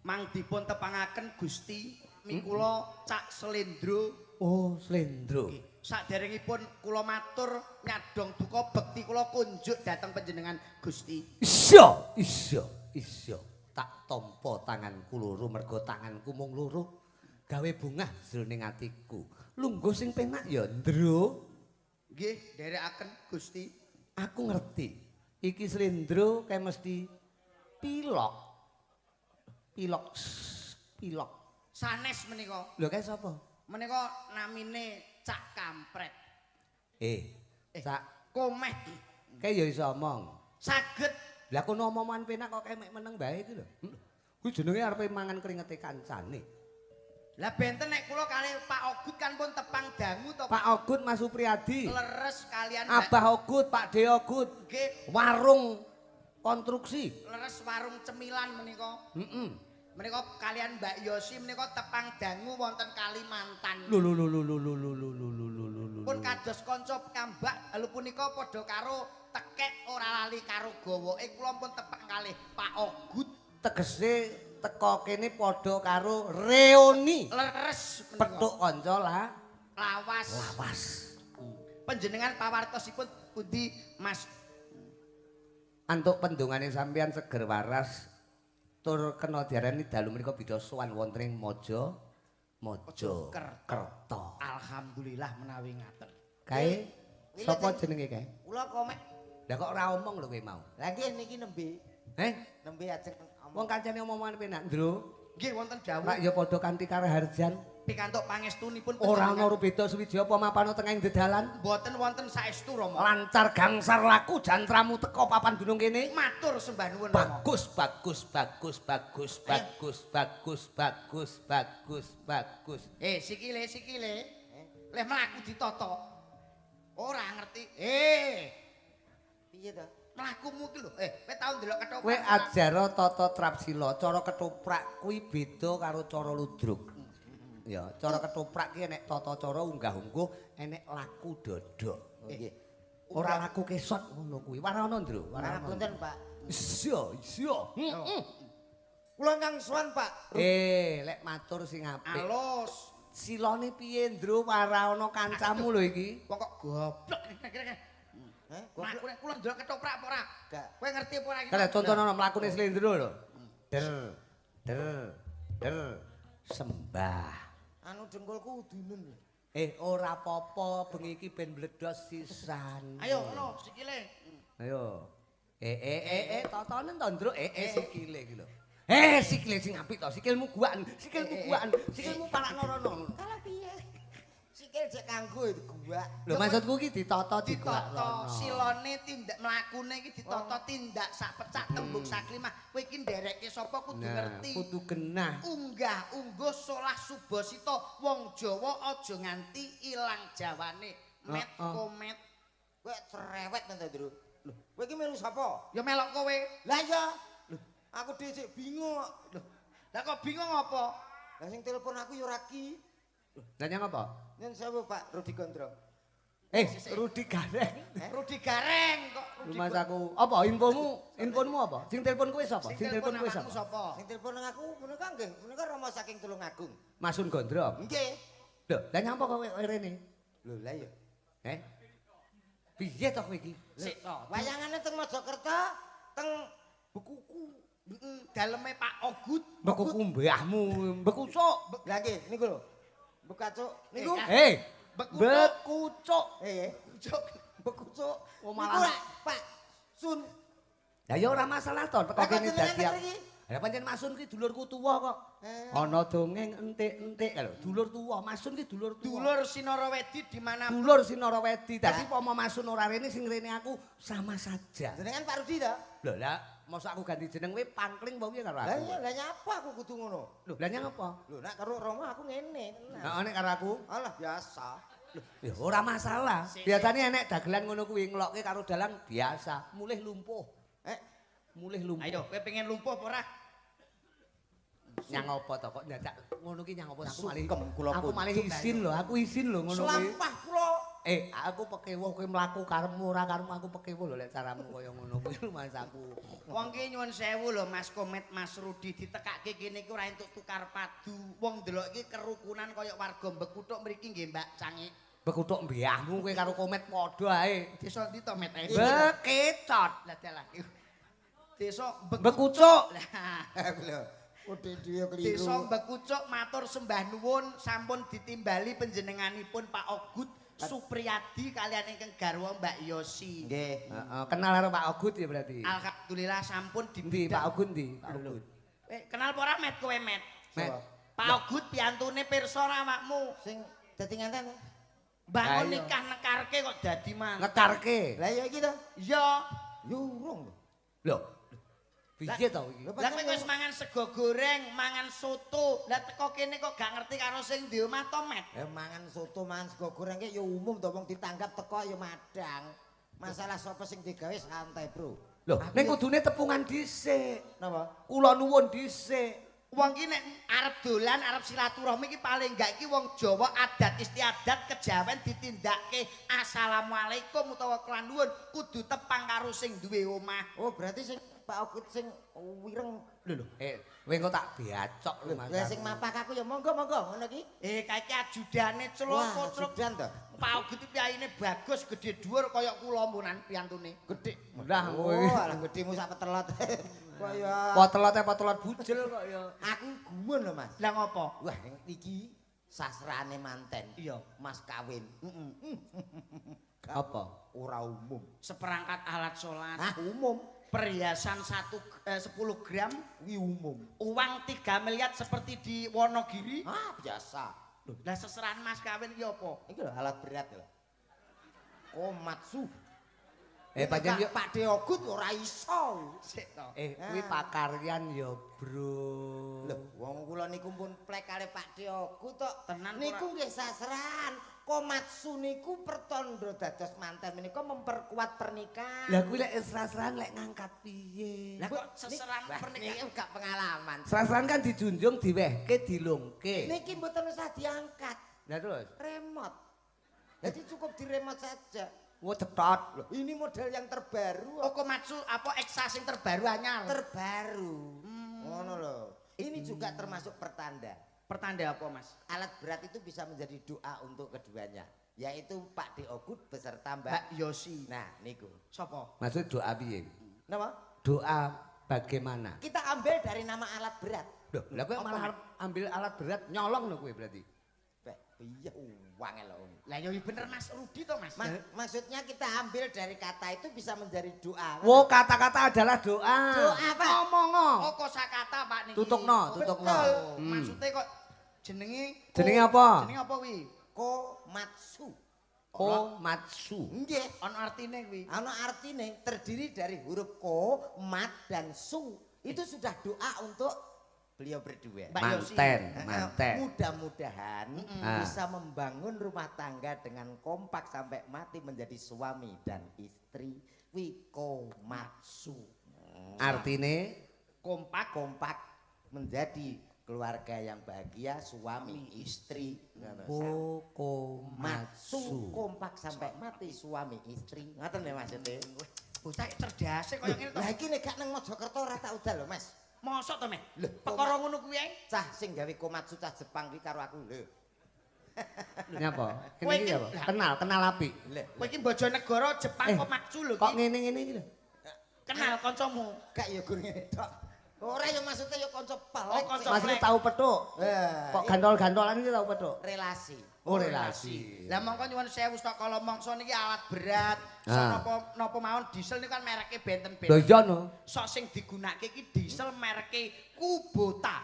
Mang dipun tepangaken Gusti mikula Cak Slendro. Oh, Slendro. Saderengipun kula matur nyadong duka bekti kula kunjuk dhateng panjenengan Gusti. Isya. Tak tampa tanganku loro mergo tanganku mung loro. Gawe bungah jroning atiku. Lungguh sing penak ya, Ndro. Nggih, nderekaken Gusti. Aku ngerti. Iki Slendro kae mesti pilok. Sanes menika. Lho kae sapa? Menika namine Cak Kampret. Cak Komeh. kae ya iso omong. Saged. Lah kono omongan penak kok kae mek meneng bae iki lho. Kuwi jenenge arepe mangan kringete kancane. Lah benten nek kula kali Pak Ogut kan pun tepang dangu to Pak Ogut Mas Supriyadi. leres kalian Abah Ogut, Pak De Ogut. nggih Warung konstruksi. leres warung cemilan menika. Heeh. Menika kalian Mbak Yosi menika tepang dangu wonten Kalimantan. Lho. Pun kados kanca kambak lho punika padha karo tekek ora lali karo gawoke kula pun tepang kalih Pak Ogut. Tegese teko kene padha karo reoni. Leres menika. Petuk kanca lah. Lawas. Panjenengan pawartosipun pundi Mas? Antuk pendungane sampeyan seger waras tur kena diarani dalu menika bida sowan wonten ing Mojokerto. Alhamdulillah menawi ngaten. Kae sapa jenenge kae? Kula komek. Lah kok ora omong lho kowe mau. Lah nggih niki nembe. Nembe ajeng Wong kancane omongan penak, Ndro. Nggih wonten dawuh Rak ya padha kanthi karaharjan. pikantuk pangestunipun Ora ana beda suwiji apa mapano tengahing dedalan. mboten wonten saestu Rama. Lancar gangsar laku jantramu teko papan gunung kene. Matur sembah nuwun Rama. Bagus. Sikile. Leh mlaku ditata. Ora ngerti. Piye to? Mlakumu ki lho. Kowe tau ndelok ketoprak. Kowe ajara tata trapsila, cara ketoprak kuwi beda karo cara ludruk. Ya, cara ketoprak ki enek tata cara unggah-ungguh, enek laku dodok. Nggih. Ora laku kesot ngono kuwi. Warana, Ndro. Warana. Punten, Pak. Iya. Kula kang sowan, Pak. Lek matur sing apik. Alus. Silone piye, Ndro? Warana kancamu lho iki. Wong kok goblok kira-kira. Kula ndelok ketoprak apa ora? Gak. Kowe ngerti apa ora iki? Kale contohno mlakune Slendro lho. Der. Sembah. Anu dengkulku udunun lho. Ora apa-apa, bengi iki ben bledos sisan. Ayo ngono sikile. Ayo. Totonen to, Ndro. Sikile iki lho. Sikile sing apik to, sikilmu guaken, sikilmu parakno rono. Kalau piye? Sikil jek kanggo gua. Lho maksudku iki ditata Ditata silone tindak mlakune iki ditata tindak sak pecak tembung sak limah. Kowe iki nderekke sapa kudu ngerti. Kudu genah. Unggah ungguh solah subasita wong Jawa aja nganti ilang jawane. Met komet. Kowe cerewet to, Ndro. Lho, kowe iki melu sapa? Ya melok kowe. Lah iya. Lho, aku dhisik bingung kok. Lho, Lah kok bingung apa? lah sing telepon aku ya ora ki. Lah nyang apa? Yen sewu Pak Rudi Gondrong. Rudi Gareng. Rudi Gareng kok Rudi. Mas aku. Apa infomu apa? Sing telepon kowe sapa? Sing telepon kowe sapa? sapa? Sing telepon nang aku menika nggih, menika Rama saking Tulungagung. Masun Gondrong. Nggih. Lho, lah nyapa kowe rene? Lho, lah ya. Piye to kowe iki? Sik to. Wayangane teng Mojokerto, teng Bekuku. Daleme Pak Ogut. Bekuku mbahmu, bekucuk. Lah nggih, niku lho. Bekacuk niku. Bekucuk. Bekucuk. Oh, Niku malah. lak, Pak Sun. Lah ya ora masalah to, teko Lah, kene jenengan dadi. ngerti iki? Lah pancen Masun ki dulurku tuwa kok. Ana dongeng entik-entik lho, dulur tuwa. Masun ki dulur tuwa. Dulur Sinarawedi di mana Dulur Sinarawedi. Dadi pomo Masun ora rene sing rene aku sama saja. Jenengan Pak Rudi to? Lho lah, mosok aku ganti jeneng kowe pangkling apa piye karo Lah aku? iya, lah nyapa aku kudu ngono. Lho, lah nyang apa? Lho, nek karo Rama aku ngene. tenan. Heeh nek karo aku. Alah biasa. Ya ora masalah. Biasane enek dagelan ngono kuwi nglokke karo dalang biasa, mulih lumpuh. Mulih lumpuh. Ayo, kowe pengen lumpuh apa ora? Nyang apa to kok nyadak ngono ki nyang apa aku malih. Sungkem kula Aku malih kunjuk. isin lho, aku isin lho ngono kuwi. Selampah kula Aku pekewo kowe mlaku karepmu ora karepmu aku pekewo lho lek caramu kaya ngono kuwi mas aku. Wong ki nyuwun sewu lho Mas Komet Mas Rudi ditekake kene iki ora entuk tukar padu. Wong ndelok iki kerukunan kaya warga Bekuthuk mriki nggih Mbak Cangik. Bekuthuk mbiyahmu kowe karo Komet padha ae. Desa ndi to Met? Bekecot. Lah dalah. Desa Bekuthuk. Lah Udah dia keliru. Desa Bekuthuk matur sembah nuwun sampun ditimbali panjenenganipun Pak Ogut Supriyadi kalian ingkang garwa Mbak Yosi. Nggih. Heeh, kenal karo Pak Ogut ya berarti. Alhamdulillah sampun Ndi Pak Ogut ndi? Pak Ogut. Kenal apa ora Met kowe Met? Met. Pak Ogut piantune pirsa awakmu. Sing dadi nganten. Bangun Lah, iya. nikah nekarke kok dadi mantu. Ngekarke. Lah ya iki to. Iya. Yo urung lho. Lho. Piye to iki? Lah kowe wis mangan sego goreng, mangan soto. Lah teko kene kok gak ngerti karo sing di omah to, Met? Mangan soto, mangan sego goreng ki ya umum to wong ditanggap teko ya madang. Masalah sapa sing digawe santai, Bro. Lho, ning kudune tepungan dhisik. Napa? Kula nuwun dhisik. Wong ki nek arep dolan, arep silaturahmi iki paling gak iki wong Jawa adat istiadat kejawen ditindakke assalamualaikum utawa kelan nuwun kudu tepang karo sing duwe omah. Oh, berarti sing Pak Ogut sing wireng. Lho, kowe engko tak biacok lho Mas. Lah sing mapak aku ya monggo-monggo ngono ki. Kaiki ajudane celoko-celok. Judan to. Pak Ogut iki piyayine bagus, gedhe dhuwur kaya kula mpunan piantune. Gedhe. Lah kowe. Oh, alah gedhemu sak petelot. Kaya Potelot bujel kok ya. aku gumun lho, Mas. Lah ngopo? Wah, iki sasrane manten. Iya. Mas kawin. Apa? Ora umum. Seperangkat alat sholat, Ah, umum. perhiasan 10 gram, Kuwi umum. uang 3 miliar seperti di Wonogiri. Ah, biasa. Lah seserahan mas kawin ki apa? Iki lho alat berat lho. Komatsu. Pancen yo Pak Deogut ora iso. Sik to. kuwi pakaryan ya, Bro. Lho, wong kula niku pun plek kali Pak Deogut tok. Tenan Niku nggih sasrahan. Komatsu niku pertanda dados manten menika memperkuat pernikahan. Lah kuwi lek sasrahan lek ngangkat piye? Lah kok seserahan Wah, pernikahan? niki gak pengalaman. Sasrahan kan dijunjung, diwehke, dilungke. Niki mboten usah diangkat. Lah terus, Remote. Jadi cukup diremot saja. wo cetot. Loh, ini model yang terbaru. Oh Komatsu apa Eksa sing terbaru anyar? Terbaru. Ngono loh. Ini juga termasuk pertanda. Pertanda apa mas? Alat berat itu bisa menjadi doa untuk keduanya. Yaitu Pak Deogut beserta Mbak. Mbak Yosi. Nah, niku. Sopo? Maksud doa piye? Napa? Doa bagaimana? Kita ambil dari nama alat berat. Loh, lah kowe malah arep ambil alat berat nyolong lho kowe berarti. Iya, uang lho. Lah yo bener Mas Rudi to Mas. Maksudnya kita ambil dari kata itu bisa menjadi doa. Wo kata-kata adalah doa. Doa, Pak. Ngomongo. Oh kosakata Pak niki. Tutukno, tutukno. Betul. Hmm. Maksudnya kok jenenge Jenenge apa? Jenenge apa wi? Komatsu. Komatsu. Nggih. Ono artine kuwi. Ana artine terdiri dari huruf ko, mat dan su. Itu sudah doa untuk beliau berdua. Mbak Yosi. Manten. Mudah-mudahan Ah. bisa membangun rumah tangga dengan kompak sampai mati menjadi suami dan istri. Wikomatsu. Artine Kompak. Kompak menjadi keluarga yang bahagia, suami istri. komatsu. Kompak sampai mati suami istri. Ngoten lho maksudnya. Bocah cerdas koyo ngene to. Lah iki nek gak nang Mojokerto ora tak udal lho, Mas. Mosok to, Mas? Lho, Perkara ngono kuwi ae. Cah sing gawe komatsu cah Jepang kuwi karo aku lho. Nyapa? Kowe Kene iki iki- apa? Kenal apik. Lho, Kowe iki bojonegoro Jepang kok maksu lho Kok iki. ngene-ngene iki lho. Kenal kancamu. gak ya gur ngene tok. Ora ya maksudnya ya kanca pelek. Oh, kanca Maksudnya tahu petuk. Kok gantol-gantolan iki tahu petuk. relasi. Oh, relasi. Lah mongko nyuwun sewu stok kala mangsa niki alat berat. Ah. Napa mawon diesel niku kan mereke Lho benten-benten. iya no. Sok sing digunakke iki diesel mereke Kubota.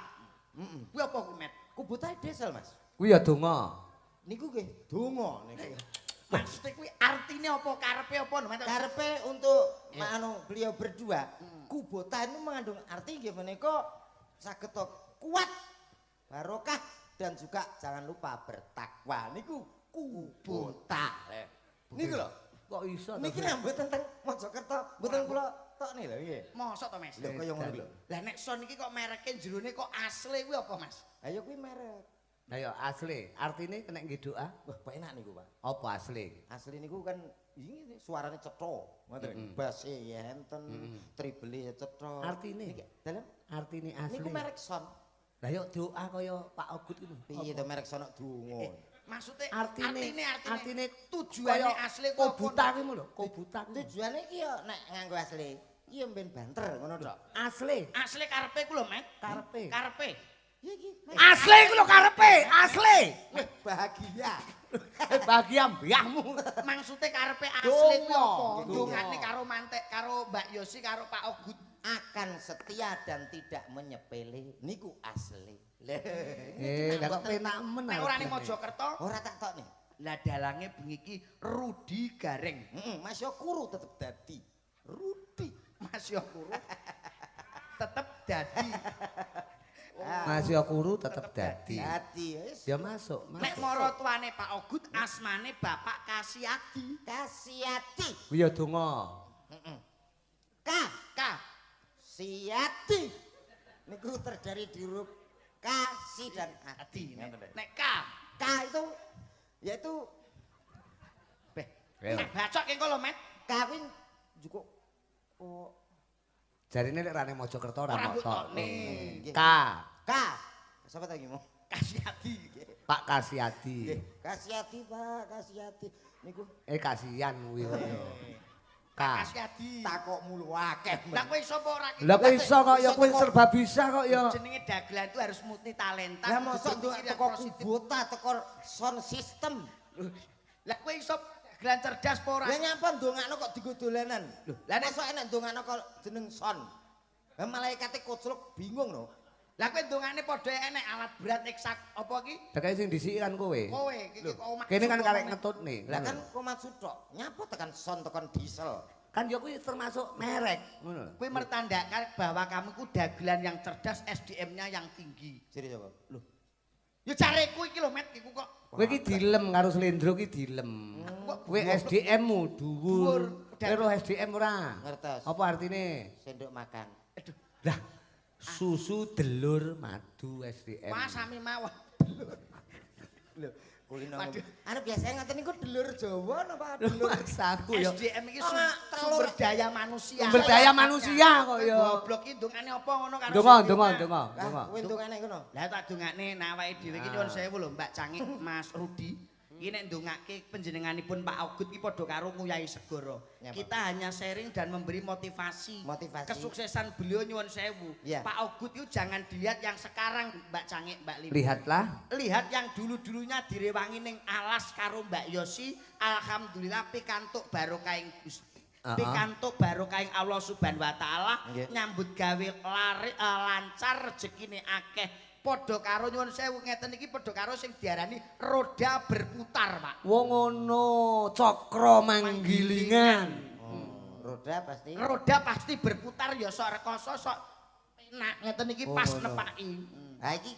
Kuwi apa kuwi, Met? Kubutae diesel, Mas. Kuwi ya donga. Niku nggih donga niku. Maksudnya kuwi artine apa? Karepe apa? Met? Karepe untuk anu beliau berdua, Kubota itu mengandung arti nggih menika saged kuat, barokah dan juga jangan lupa bertakwa. Niku Kubota. Niku lho. Kok iso? Niki nek mboten teng Mojokerto, mboten kula tokne lho nggih. Mosok to, Mas? Lho kaya ngono lho. Lah nek son iki kok mereke jerone kok asli kuwi apa, Mas? Ayo kuwi merek. Lah ya asli, artine kena nggih doa. Wah, Pak enak niku, Pak. Apa asli? Asli niku kan ini suarane cetha, ngoten. Basse ya enten, treble ya cetha. Artine? Niki dalem Artine asli. niku merek son. Lah yo doa kaya Pak Ogut itu. Piye to merek son donga. Maksudnya artine tujuannya asli kok kobuta kuwi lho, kobuta. Tujuane iki yo nek nganggo asli, iki yo mben banter ngono tok. Asli. asli karepe ku lho, Met. Karepe. Ya iki. Asli ku lho karepe, asli. Wih, bahagia. Bahagia mbahmu. Maksudnya karepe asli ku Donga. apa? Donga. Dongane karo mantek karo Mbak Yosi karo Pak Ogut. Akan setia dan tidak menyepele niku asli. Lah kok penak men. Nek ora ning Mojokerto, Ora tak tok nih. lah dalange bengi iki Rudi Gareng. Mas yo kuru tetep dadi. Rudi. Mas Yokuru tetep dadi. Mas Yokuru tetep dadi. Dadi wis. Ya masuk, Nek masuk. mara tuane Pak Ogut asmane Bapak Kasiadi. Kasiati. Ya donga. K. Siati. Niku terdiri di huruf K, Si dan Ati. Nek K itu yaitu beh, tak bacok ki lho, Met. K kuwi cukup oh Jarine lek rane Mojokerto ora Ora motok. mbokne. K. K. Sapa ta iki mau? Kasiadi. Pak Kasiadi. Nggih, Kasiati, Pak, Kasiati. Niku Kasian kuwi. K. Kasiadi. takok mulu akeh. Lah kowe iso apa ora ki? Lah kowe iso kok ya kowe serba bisa kok ya. Jenenge dagelan itu harus multi talenta. Lah mosok kudu mikir yang teko positif. kubota, teko sound system. Lah kowe iso dagelan cerdas apa ora? Lah nyapa ndongakno kok digo dolanan. Lho, lah nek- mosok enak ndongakno kok jeneng son. Lah malaikate kocluk bingung lho. Lah kowe ndongane padha enek alat berat eksak apa ki? Tekane sing disiki kan kowe. Kowe iki kok omah. Kene kan karek ngetutne. Lah kan Komatsu tok. Nyapa tekan son tekan diesel. Kan ya kuwi termasuk merek ngono. Kowe mertandakan bahwa kamu ku dagelan yang cerdas, SDM-nya yang tinggi. Jadi coba. Lho, Ya careku iki lho, Met, iku kok. Kowe iki dilem karo Slendro iki dilem. Kowe SDM-mu dhuwur. Kowe ro SDM ora? ngertos. Apa artine? Sendok makan. Aduh, Lah susu delur madu SDM. wah sami mawon. Lho, kulino. Waduh. Anu biasanya ngaten niku delur Jawa napa delur Maksaku ya. SDM iki Oh, sumber daya manusia. Sumber daya manusia kok ya. Goblok iki ndongane apa ngono karo Donga, sing donga, diomah. donga, Lah, donga. kowe ndongane ngono. Lah tak dongakne nawake dhewe iki nyuwun sewu lho Mbak Cangik, Mas Rudi. Iki nek ndongake panjenenganipun Pak Ogut iki padha karo Nguyai Segara. Nyapa? Kita hanya sharing dan memberi motivasi. Motivasi. Kesuksesan beliau nyuwun sewu. Iya. Pak Ogut itu jangan dilihat yang sekarang Mbak Cangik, Mbak Lili. Lihatlah. Lihat yang dulu-dulunya direwangi ning alas karo Mbak Yosi, alhamdulillah pikantuk barokahing Gusti. Pikantuk barokahing Allah Subhanahu wa taala, Nggih. nyambut gawe lancar rezekine akeh. Padha karo nyuwun sewu ngeten iki padha karo sing diarani roda berputar, Pak. Wong ngono, cakra manggilingan. Roda pasti. Roda pasti berputar ya sok rekoso sok enak ngeten iki pas nepaki. Lah iki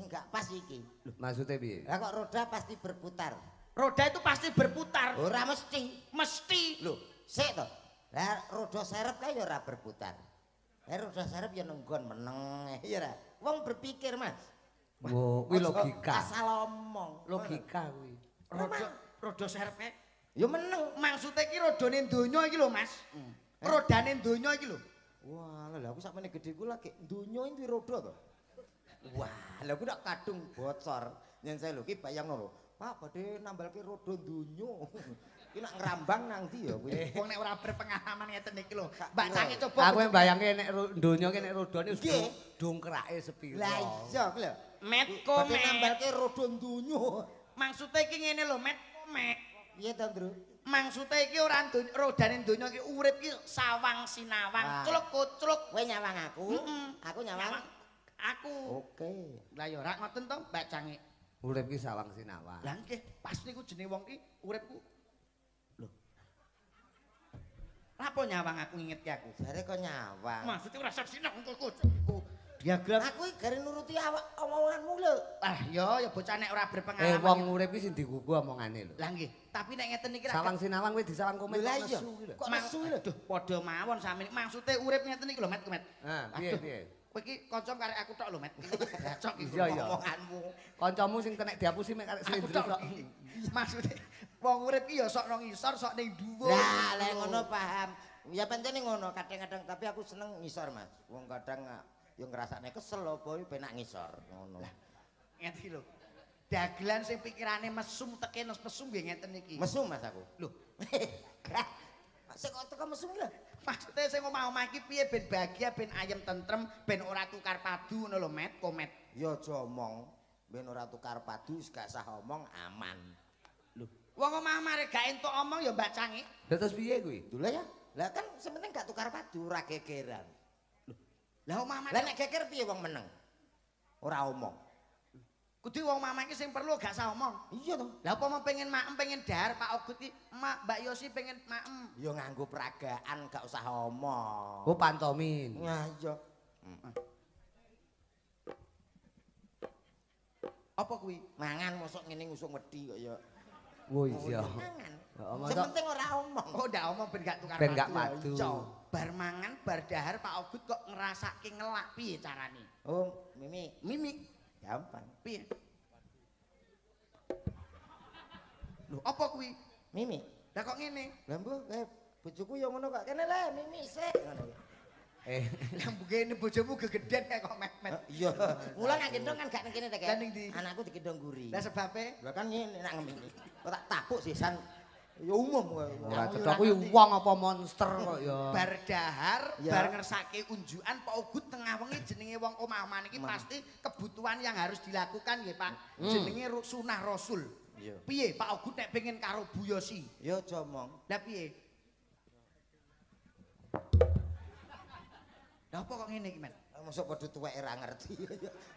gak pas iki. Maksudnya piye? Lah kok roda pasti berputar. Roda itu pasti berputar. Ora mesti. Mesti. Lho, sik to. Lah roda serep kae ya ora berputar. Lah roda serep ya nenggon meneng ya ora. Wong berpikir, Mas. Wo, kuwi logika. Asal omong. Logika kuwi. Roda serepnya. Ya meneng. Maksudnya iki rodane donya iki lho, Mas. Rodane donya iki lho. Wah, lah aku sakmene gedhe ku lagi donya iki roda to. Wah, lha aku nak kadung bocor. Yen saya lho ki bayangno lho. Pak badhe nambalke roda donya. Ki nak ngrambang nang ndi ya kuwi. Wong nek ora berpengalaman ngeten iki lho. Sak Mbak pira. Cangik coba. Aku yang bayangke nek donya ki nek rodane wis Nggih. dongkrake sepiro. Lah iya ku lho. Metko Badhe met. nambalke roda donya. Maksudnya iki ngene lho, Metko met. Piye to, Ndro? Maksudnya iki ora rodane donya iki urip iki sawang Ah. sinawang, culuk kucluk. Kowe nyawang aku? Aku nyawang. Aku. Oke. Lah ya ora ngoten to, Mbak Cangik. Urip ki sawang sinawang. Lah nggih, pas niku jenenge wong ki uripku. Lho. Lapo nyawang aku ngingetke aku? Jare kok nyawang. Maksudnya ora saksine engko diagram. Aku iki gare nuruti awak omonganmu lho. Ah ya bocah nek ora berpengalaman. Wong urip ki sing digugu omongane lho. Lah nggih, tapi nek ngeten iki Sawang sinawang kowe disawang komen Lah kok iya. nesu ki lho. Kok nesu lho? Aduh, padha mawon sami. Maksude urip ngeten iki lho, Met. Ah, piye piye? Kowe iki kanca karek aku tok lho, Met. cocok iku Iya, iya. omonganmu. Kancamu sing kena diapusi mek karek Aku slendro tok. kok. Maksude wong urip iki ya sok nang ngisor, sok ning dhuwur. Lah, lek ngono paham. Ya pancene ngono, kadang-kadang tapi aku seneng ngisor, Mas. Wong kadang yo ngrasakne kesel apa penak ngisor ngono. Ngene iki lho. Dagelan sing pikirane mesum teke mesum nggih ngeten iki. Mesum Mas aku. Lho, Sik kok teko mesum lho. maksude sing omah-omah iki piye ben bahagia, ben ayem tentrem, ben ora tukar padu ngono lho, Met, komet. Ya aja omong, ben ora tukar padu gak sah omong aman. Wong omah-omah rek gak entuk omong ya Mbak Cangi. Lah terus piye kuwi? Dulu ya. Lah kan sementing gak tukar padu, ora gegeran. Lah omah-omah Lah nek geger piye wong meneng? Ora omong. kudu wong omah iki sing perlu gak usah omong. Iya toh. Lah apa mau pengen maem pengen dahar Pak Ogut iki, Mak Mbak Yosi pengen maem. Ya nganggo peragaan gak usah omong. Oh pantomin. Nah iya. Apa kuwi? Mangan mosok ngene ngusung wedi kok ya. Oh iya. Mangan. Heeh, mosok Sementing ora omong. Oh ndak omong ben gak tukar ben gak padu. Iya. Bar mangan bar dahar Pak Ogut kok ngrasake ngelak piye carane? Oh, Mimi, Mimik gampang. piye? Lho apa kuwi? Mimi, Lah kok ngene? lah mbok bojoku ya ngono kok. Kene le Mimi sik ngono. Lah mbugene bojomu gegeden kok met-met. Iya. Mula nang gendong kan gak ning kene ta, Lah ning ndi? Anakku digendong guri. Lah sebabe Lah kan ngene nak ngene. Kok tak tapuk sisan. Ya umum kowe. Ora cetha kuwi wong apa monster kok ya. bar dahar, Ya. bar ngersake unjukan Pak Ogut tengah wengi jenenge wong omah-omah niki pasti kebutuhan yang harus dilakukan nggih Pak. Jenenge sunah Rasul. Iya. Piye Pak Ogut nek pengen karo Bu Yosi? Ya aja omong. Lah piye? Lah apa kok ngene iki, Men? Mosok padha tuweke ra ngerti.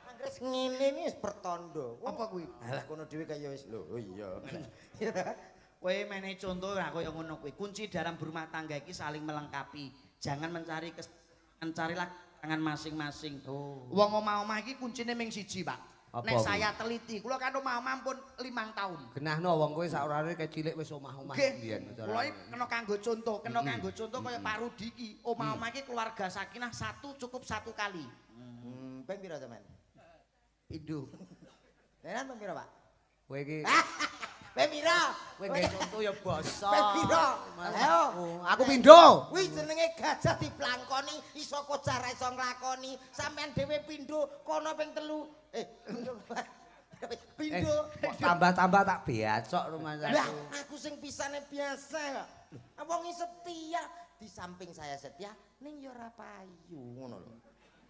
Anggres ngene iki wis pertanda. Apa kuwi? Alah kono dhewe kaya wis lho. Oh iya. Kowe menehi contoh lah kaya ngono kuwi. Kunci dalam berumah tangga iki saling melengkapi. Jangan mencarilah tangan masing-masing. Oh. Wong omah-omah iki kuncine ming siji, Pak. Apa Nek kuwi? saya teliti, kula kan omah-omah pun 5 tahun. Genahno wong kowe sak orane kecilik wis omah-omah Nggih. mbiyen. Kula iki kena kanggo contoh, kaya Pak Rudi iki. Omah-omah iki keluarga sakinah cukup satu kali. Ping pira sampean? Indo. Nenan ping pira, Pak? Kowe iki Ping pira? kowe nggae contoh ya basa. Ping pira? Ayo. Aku pindho. Kuwi jenenge gajah diplangkoni, iso kocar iso nglakoni. Sampean dhewe pindho kono ping 3. Pindho. Kok tambah-tambah tak beacok rumah Lah, aku. aku sing pisane biasa kok. Wong setia, di samping saya setia, ning ya ora payu ngono lho.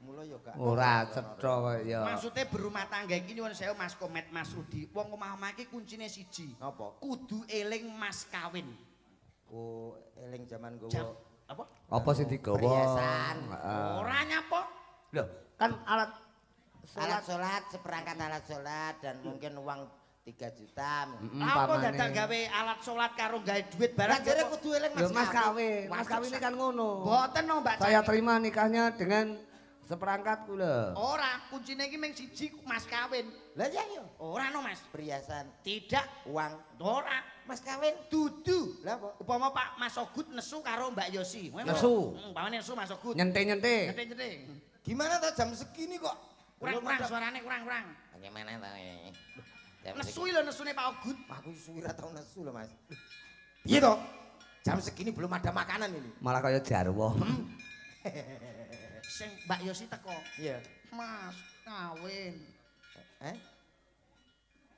Mula ya gak Ora cetha kok ya. Maksudnya berumah tangga iki nyuwun sewu Mas Komet, Mas Rudi. Wong omah-omah iki kuncine siji. Napa? Kudu eling mas kawin. Oh, eling jaman Jam gowo. apa? Apa sing digawa? Perhiasan. Heeh. Ora nyapa. Lho, kan alat Alat seperangkat alat sholat dan mungkin uang 3 juta. Apa dadak gawe alat salat karo gawe duit Lah barang jare kok- kudu eling Lho Mas kawin. Mas kawin ini kan ngono. Mboten no Mbak Saya Cangi. terima nikahnya dengan seperangkat kula. Ora, kuncine iki ming siji mas kawin. Lah ya yo. Ora no Mas. Perhiasan, Tidak, uang, ora. mas kawin. Dudu. Lah apa? Upama Pak Mas Ogut nesu karo Mbak Yosi. Nesu. Umpamane nesu Mas Ogut. Nyente-nyente. Nyething-nyething. Gimana ta jam segini kok? Kurang-kurang suarane kurang-kurang. Bagaimana ta ini? Jam Nesu lho nesune Pak Ogut. Aku suwi ra tau nesu lho, Mas. Piye to? Jam segini belum ada makanan ini. Malah kaya jarwo. Sing Mbak Yosi teko. Iya. Mas kawin.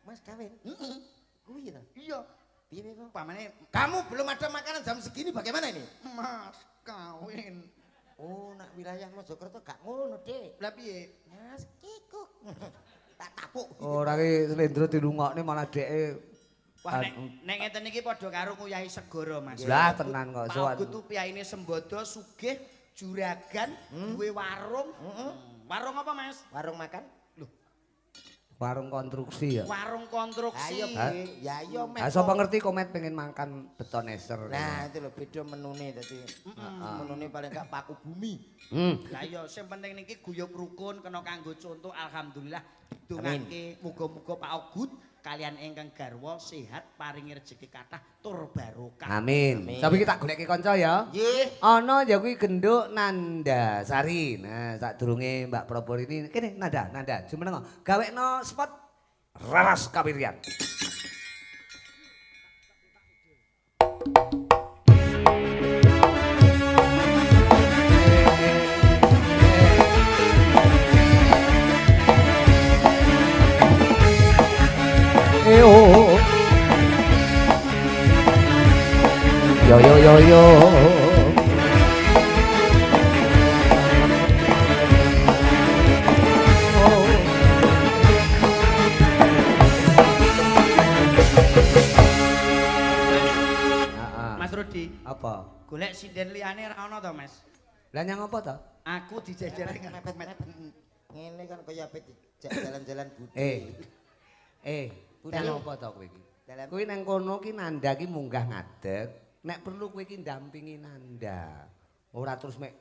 Mas kawin. Heeh. Kuwi ta. Iya. Piye kok? Upamane Kamu belum ada makanan jam segini bagaimana ini? Mas kawin. Oh, nak wilayah Mojokerto gak ngono, Dik. Lah piye? Mas kikuk. Tak tapuk. Ora ki slendro dilungokne malah dheke Wah nek ngeten iki padha karo nguyahi segara Mas. lah tenan kok. Pak Ogut tuh piyaine Sembodo sugih juragan duwe warung. Warung apa Mas? Warung makan? Warung konstruksi ya. Warung konstruksi. Ayo, Bi. Ya iya, Ah sapa ngerti komet pengen makan betoneser. Nah, itu loh beda menune tadi. Menune paling gak paku bumi. Hmm. Lah iya sing penting niki guyub rukun kena kanggo contoh alhamdulillah dongake muga-muga Pak Ogut kalian ingkang garwa sehat paringi rejeki kathah tur barokah. Amin. Tapi kita goleki kanca ya. Nggih. Ana ya kuwi genduk Nanda Sari. Nah, sadurunge Mbak Propor ini kene Nanda, jumeneng. Gawekno spot Raras Kawirian. Yo. Mas Rudi, Apa? golek sinden liyane ra ono to, Mas? Lah nyang apa to? Aku dijajari mepet-mepet. Ngene kan kaya ape jalan-jalan budi. Nyang apa to kowe iki? Kuwi nang kono ki Nanda ki munggah ngadeg. Nek perlu kowe iki ndampingi Nanda. Ora terus mek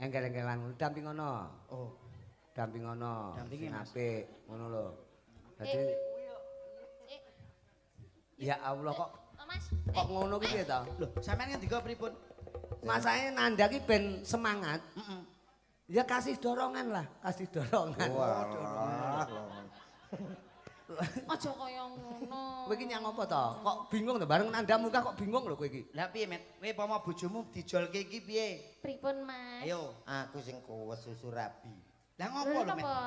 engkel-engkelan dampingono. Oh, Dampingono. Dampingi, Sing Mas. apik ngono lho. Dadi ya Allah kok Mas. ngono ki piye to? lho, sampean ngendika pripun? Masane Nanda ki ben semangat. Heeh. Ya kasih dorongan lah, kasih dorongan. Wah. Aja kaya ngono. Kowe iki nyang apa to? Kok bingung to bareng Nanda munggah kok bingung lho kowe iki. Lah piye, Met? Kowe pama bojomu dijolke iki piye? Pripun, Mas? Ayo. Aku sing kuwes susu rabi. Lah ngopo lho, Met? Napa?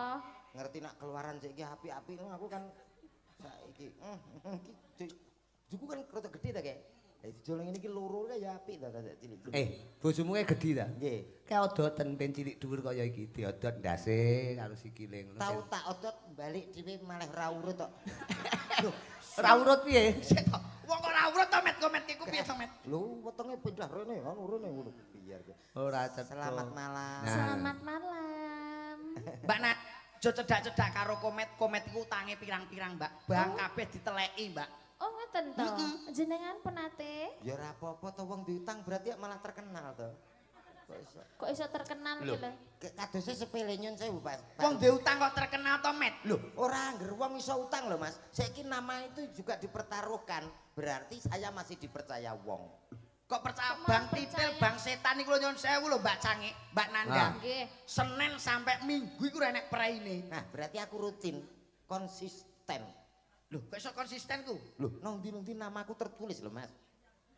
Ngerti nak keluaran cek iki api-api aku kan saiki. Juku kan rada gede ta, Kek. Lah dijol ngene iki loro kae ya apik ta cilik. Bojomu kae gedhi ta? Nggih. Kayak odoten ben cilik dhuwur kaya iki diodot ndase karo sikile ngono. Tau tak otot balik dhewe malah ra urut tok. Ora urut piye? Wong kok ora urut to, Met? Komet iku piye to, Met? Lho, wetenge pindah rene kan urune ngono. Biar. Ora cetha. Selamat malam. Nah. Selamat malam. Mbak Nat, aja cedak-cedak karo Komet. Komet iku utange pirang-pirang, Mbak. Bang kabeh diteleki, Mbak. Oh, ngeten to. Jenengan penate Ya ora apa-apa to wong diutang berarti malah terkenal to. kok iso terkenal iki lho. Kadose sepele nyun sewu, Pak. Wong duwe utang kok terkenal to, Met? Loh, ora angger wong iso utang lho, Mas. Saiki nama itu juga dipertaruhkan. Berarti saya masih dipercaya wong. Kok percaya Kok bang malah titil, percaya? bang setan iku lho nyun sewu lho Mbak Cangi, Mbak Nanda. Ah. Nggih. Senin sampai Minggu iku ora enek praine. Nah, berarti aku rutin, konsisten. Lho, kok iso konsisten ku? Loh, nang ndi namaku tertulis lho, Mas.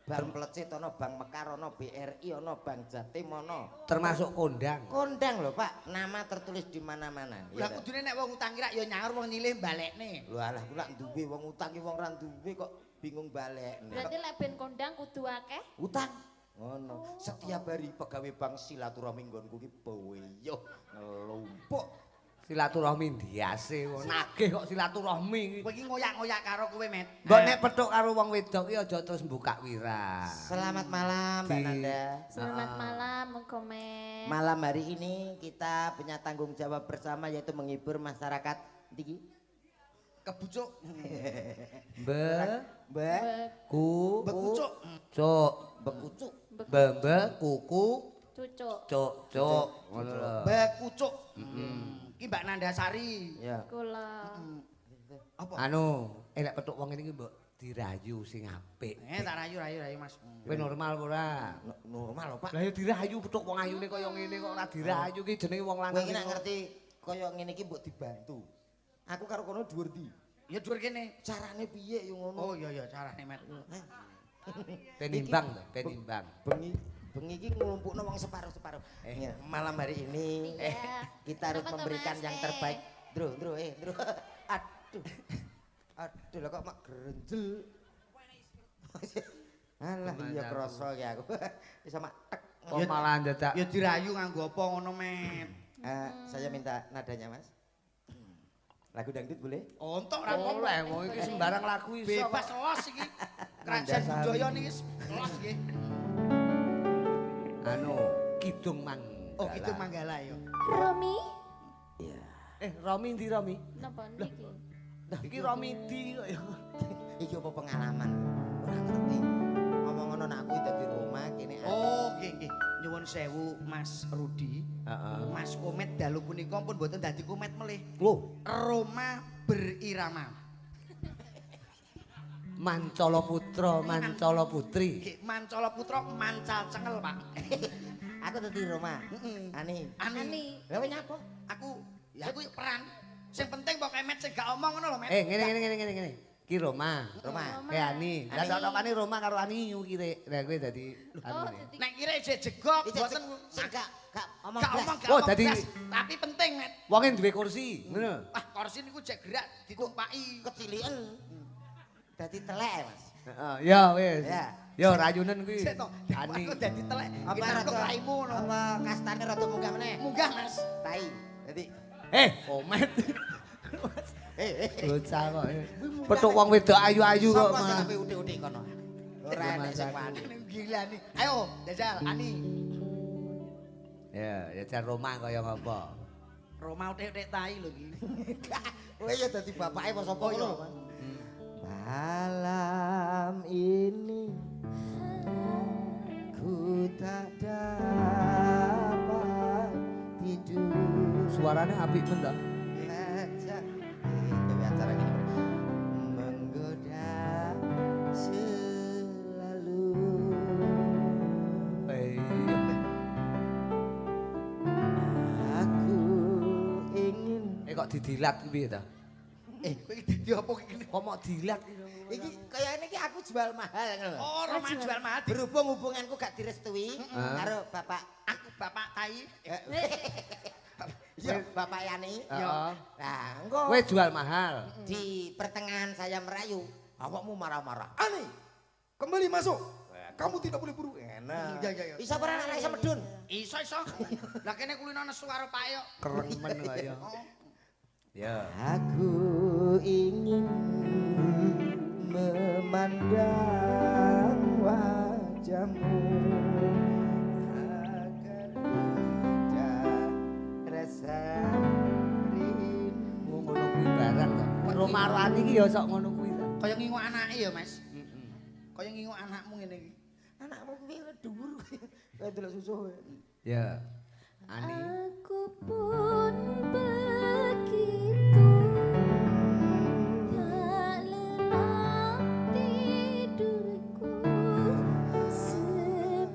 Bang Plecet ana, Bang Mekar ana, BRI ana, Bang Jatim ana. Termasuk kondang. Kondang lho, Pak. Nama tertulis di mana-mana. Lah kudune nek wong utang kira ya nyaur wong nyilih balekne. Lho alah kula duwe wong utang ki wong ra duwe kok bingung balekne. Berarti lek ben kondang kudu akeh. Utang. Ngono. Setiap hari pegawai bank silaturahmi nggonku ki boyo ngelumpuk. Silaturahmi ndiase wong nagih kok silaturahmi iki. Kowe iki ngoyak-ngoyak karo kowe, Met. Mbok nek petuk karo wong wedok iki aja terus mbukak wirah. Selamat malam Mbak Di- Nanda. Selamat malam, Mengkomen. Malam hari ini kita punya tanggung jawab bersama yaitu menghibur masyarakat. Diki. Kebucuk. Be Mbak ku Bekucuk. cuk bekucuk. be kuku Cucuk. cuk ngono lho. Bekucuk. Ki Mbak Nanda Sari. Ya. Kula. Apa? Anu, elek petuk wong ini ki mbok dirayu sing apik. Tak rayu Mas. Kowe normal ora? Normal lho Pak. Lah ya dirayu petuk wong ayune kaya ngene kok ora dirayu ki jenenge wong Kowe lanang. iki nek ngerti kaya ngene iki mbok dibantu. Aku karo kono dhuwur ndi? Ya dhuwur kene. Carane piye yo ngono? Oh iya carane, Met. Penimbang to, penimbang. Bengi iki nglumpukno wong separuh-separuh. Malam hari ini Iya. kita harus Apa tuh, memberikan Mas? yang terbaik. Dro. Aduh. Aduh lah kok mak grenjel. Alah iya krasa ki aku. Wis mak tek. Kok malah dadak Ya dirayu nganggo apa ngono, Met? Saya minta nadanya, Mas. Lagu dangdut boleh? Ontok ra oleh wong iki sembarang lagu iso. Bebas los iki. Kerajaan Nanda budaya Sari. niki los iki. Anu, Kidung Manggala. Oh, gitu Manggala ya. Romi? Iya. Romi ndi Romi? Napa niki? Iki Romi di kok ya. Iki apa pengalaman? Ora ngerti. Ngomong ngono nak aku dadi Roma kene. Oh, nggih. Nyuwun sewu Mas Rudi. Heeh. Mas Komet dalu punika pun mboten dadi komet melih. Lho, Roma berirama. Mancala putra, mancala putri. Nggih, Mancala putra mancal cengel, Pak. Aku dadi Roma. Heeh. Ani. Ani. Lha kowe nyapa? Aku ya aku peran. Sing penting pok kemet sing gak omong ngono lho, Met. Ngene. Ki Roma. Roma. Ani. Lah cocokane Roma karo Ani kire. Lah kowe dadi Oh, Ani. jadi Nek kira isih jegok boten Gak omong gak omong Oh, gak dadi- blas. Tapi penting, Met. Wonge duwe kursi, ngono. Wah, kursi niku jek gerak ditumpaki. kecilian. Dadi telek, Mas. Heeh, ya wis. Ya. Ya rayunen kuwi. Sik to. Ani. Aku dadi telek. Apa Kita rada kok raimu ngono. Apa kastane rada munggah meneh? Munggah, Mas. Tai. Dadi Komet. eh Bocah kok. Petuk wong wedok ayu-ayu kok Sapa sing malah. ape udik-udik kono? Ora enek sing wani. Gila nih. Ayo, jajal Ani. Ya jar Roma kaya ngapa? Roma utek-utek tai lho iki. Kowe ya dadi bapake apa sapa Oh, iya. ngono, Mas? Malam ini ku tak dapat tidur. Suarane apik men ta? Lajak gawe acara gini menggoda selalu. Aku ingin Kok didilat ki piye ta? Kowe iki dadi apa iki? Kok mau dilat ki? iki kayaknya iki aku jual mahal ngono lho. Oh, Roma jual mahal. Berhubung hubunganku gak direstui karo bapak Aku bapak tai. ya bapak Yani. Heeh. Nah, engko Kowe jual mahal. di pertengahan saya merayu, awakmu marah-marah. Ani, kembali masuk. Kamu tidak boleh buru. Enak. Ya. Bisa pernah anak iso medun. Iso. Lah kene kulino nesu karo Pak yo. Keremen kaya. Ya. Aku ingin memandang wajahmu agar tidak rasa rindu. Ngono kuwi barang ta. Roma Rani iki ya sok ngono kuwi ta. Kaya ngingu anake ya, Mas. Kaya ngingu anakmu ngene iki. Anakmu kuwi dhuwur kowe delok susuh. Ya. Ani. Aku pun begitu tak lelap tidurku sebelum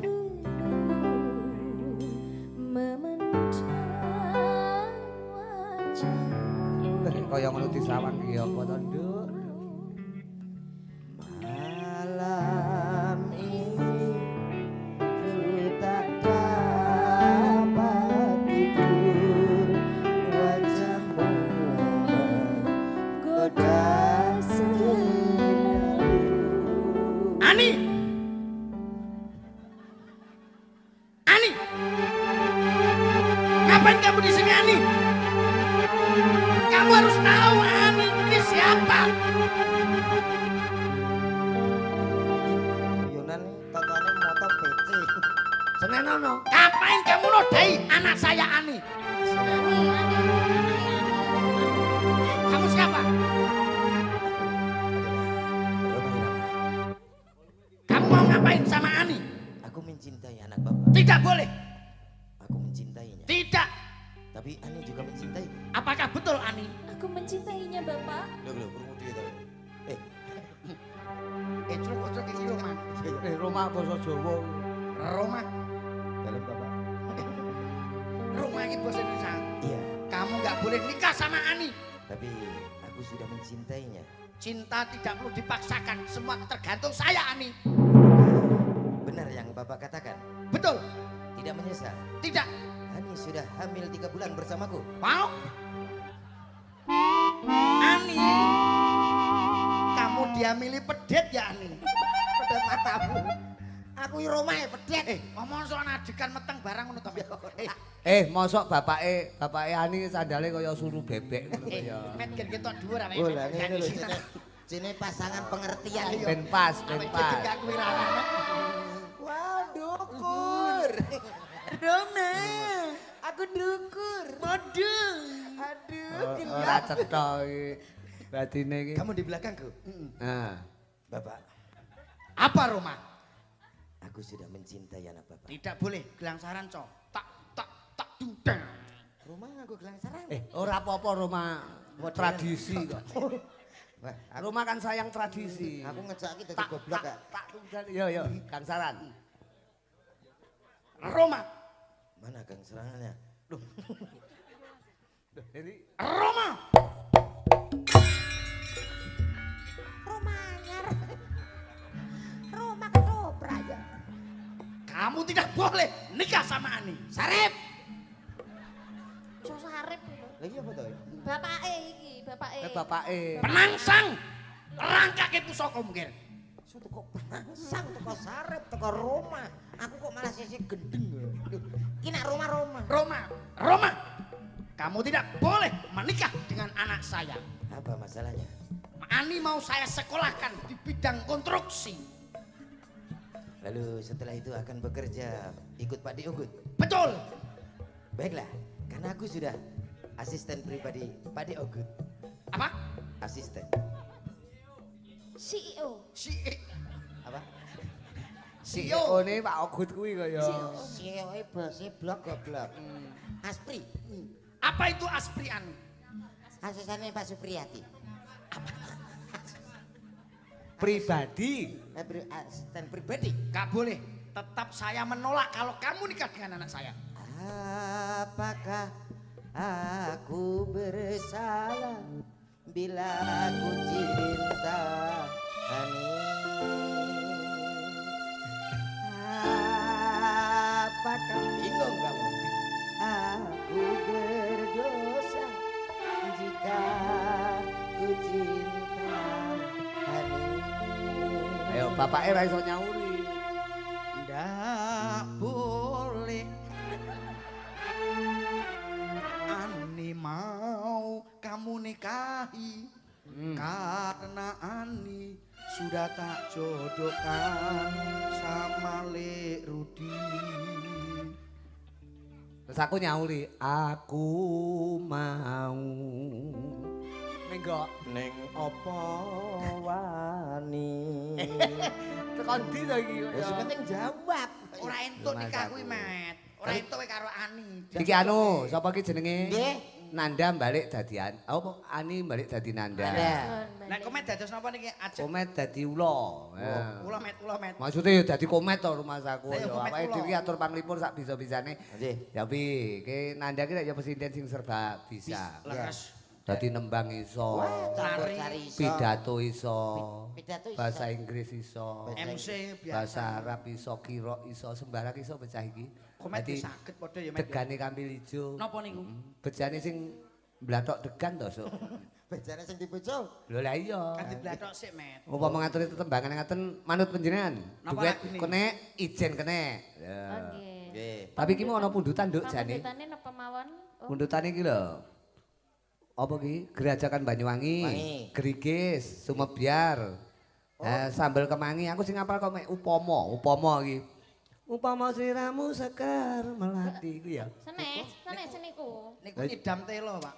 memandang wajahmu. Kaya ngono disawan iki apa to, Nduk? Malam ini ku tak dapat tidur, wajahmu menggoda selalu. Ani. Ani. Ngapain kamu di sini, Ani? Kamu harus tahu Ani ini siapa. Guyonan totone moto PC. Senenono. Ngapain kamu nodai anak saya Ani? Ani. Kamu siapa? Kamu mau ngapain sama Ani? Aku mencintai anak bapak. Tidak boleh. Aku mencintainya. Tidak. Tapi Ani juga mencintai. Apakah betul Ani? Aku mencintainya, Bapak. Loh, kurang dia tau. Cuk iki Roma. Roma basa Jawa. Roma. Dalam bapak. Roma iki basa Indonesia. Iya, Kamu nggak boleh nikah sama Ani. tapi aku sudah mencintainya. Cinta tidak perlu dipaksakan. Semua tergantung saya Ani. Benar yang bapak katakan. Betul. Tidak menyesal. Tidak. Ani sudah hamil 3 bulan bersamaku. Mau? Ani. Kamu diamili pedet ya Ani? Pedet matamu. Aku i Roma ya pedet. Ngomong soal adegan meteng barang ngono to. Mosok bapake Ani sandale kaya suru bebek ngono kaya. Met gen ketok dhuwur awake. Oh lah ngene lho jene pasangan pengertian. Ben pas. Gak kuwi rawan. Wah, dukur. Roma. Aku dukur. Model. Aduh, Ora cetha iki. Batine iki. Kamu di belakangku. Nah. Bapak, Apa Roma? aku Aku sudah mencintai anak bapak. Tidak boleh gelangsaran, Cok. Tak dudang. Rumah nganggo gelangsaran. Ora apa-apa Roma Modern. tradisi kok. Wah, Roma kan sayang tradisi. aku ngejaki dadi goblok gak? Tak tunggal. Yo gangsaran. Roma. Mana gangsarannya? Duh, Ini Roma. rumah ketoprak ya. Kamu tidak boleh nikah sama Ani. Sarip. So sarip lho. Lagi apa tuh? Bapake iki, bapake. Bapake. Penangsang. Rangkake pusaka mungkin. Su teko pasang, teko sarep, teko rumah. Aku kok malah sisi gendeng. Duh, iki nak rumah-rumah. Roma. Kamu tidak boleh menikah dengan anak saya. Apa masalahnya? Ani mau saya sekolahkan di bidang konstruksi. Lalu setelah itu akan bekerja ikut Pak Diogut. Betul. Baiklah, karena aku sudah asisten pribadi Pak Diogut. Apa? Asisten. CEO. Si Apa? CEO ne Pak Ogut kuwi kaya. CEO bose blok goblok. Aspri. Apa itu Aspri Ani? Asistennya Pak Supriyati. Pribadi. Asisten pribadi. Gak boleh. Tetap saya menolak kalau kamu nikah dengan anak saya. Apakah aku bersalah bila aku cinta Ani? Apakah bingung kamu? Aku berdosa jika ku cinta Ani. Ayo bapake ra iso nyauri. Ndak boleh. Ani mau kamu nikahi. Karena Ani sudah tak jodohkan sama Lek Rudi. Terus aku nyauri, aku mau. Menggo Ning apa wani? tekan ndi to iki? Wis penting jawab. Ora entuk nikah kuwi, Met. Ora entuk kowe karo Ani. Iki anu, sapa iki jenenge? Nggih. Nanda balik dadi apa Ani balik dadi Nanda. Nanda. Nek komet dados napa niki ajeng? Komet dadi ula. Ya. Ula Met. Maksudnya ya dadi komet to rumah saku. Lah ya Ya komet awake ula. dhewe atur panglipur sak bisa-bisane. Nggih. Ya pi, ke Nanda ki ya presiden sing serba bisa. Leres. Dadi nembang iso, Campur Lari. cari iso. pidato iso, Pidato iso. bahasa Inggris iso, MC bahasa biasa. Arab iso, kira iso, sembarang iso pecah iki. Komet Dadi saged padha ya, Met. degane kampil ijo. Napa niku? Bejane sing blathok degan to, Sok. Bejane sing dibojo. Lho lah iya. Kan diblathok sik, Met. Upama ngaturi tetembangan ngaten manut panjenengan. Napa Duet lagune? kene ijen kene. Ya. Oke. Nggih. Tapi iki mau ana pundutan, Nduk, jane. Pamundutane napa mawon? Oh, Pundutane iki lho. Apa ki? Gerajakan Banyuwangi, Wangi. Gerigis, Sumebyar. Sambel kemangi, aku sing ngapal kok mek upama iki. Upama siramu sekar melati ku ya. Sene seniku. Niku idam telo, Pak.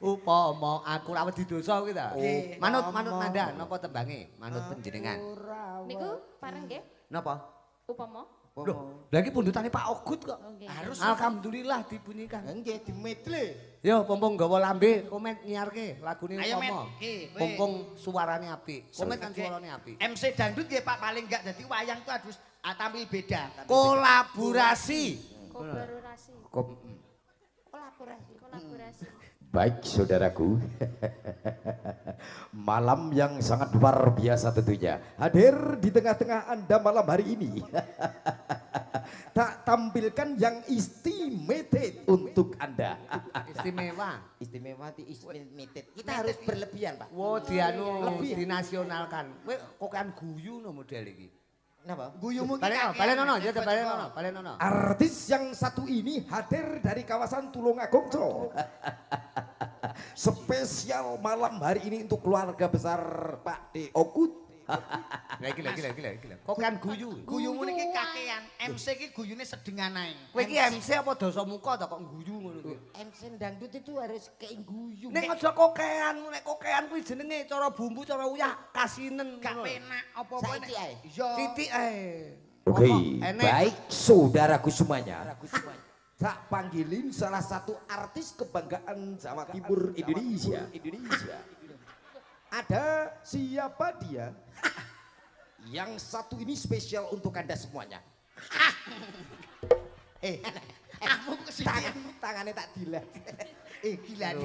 Upama aku ra wedi dosa kuwi ta. Nggih. Manut Nanda napa tembange? Manut panjenengan. Niku pareng nggih. Napa? Upama. Loh, lha iki pundutane Pak Ogut kok. Oh, nggih. Harus Alhamdulillah dibunyikan. Nggih dimedle. Yo pompong gawa lambe, komen nyiarke lagune Ayo, Met. upama. Ki, kowe. Pompong suarane apik. Komen kan suarane apik. MC dangdut nggih Pak paling enggak jadi wayang tuh harus tampil beda. Kolaborasi. Kolaborasi. Kolaborasi. Baik saudaraku, malam yang sangat luar biasa tentunya hadir di tengah-tengah Anda malam hari ini. Tak tampilkan yang istimewa untuk Anda. Istimewa. Istimewa di limited. Kita harus berlebihan, Pak. Wo dianu Lebih. dinasionalkan. Kowe kok kan guyu no model iki. Kenapa? Guyumu ki Balenono, ya balenono. Artis yang satu ini hadir dari kawasan Tulungagung. Spesial malam hari ini untuk keluarga besar Pak D. Ogut. Gila. Kok kan guyu. Guyumu niki kakean. MC ki guyune sedengan ae. Kowe iki MC apa dosa muka to kok guyu ngono kuwi. MC dangdut itu harus keingguyu. Nek aja kokean, nek kokean kuwi jenenge cara bumbu cara uyah kasinen. Gak penak apa-apa nek. Saiki ae. Iya. Titik ae. Oke, Enek. baik saudaraku semuanya. Tak panggilin salah satu artis kebanggaan Jawa Timur Indonesia. Ada siapa dia? Yang satu ini spesial untuk Anda semuanya. Aku kesini. Tangannya tak dilat. Gila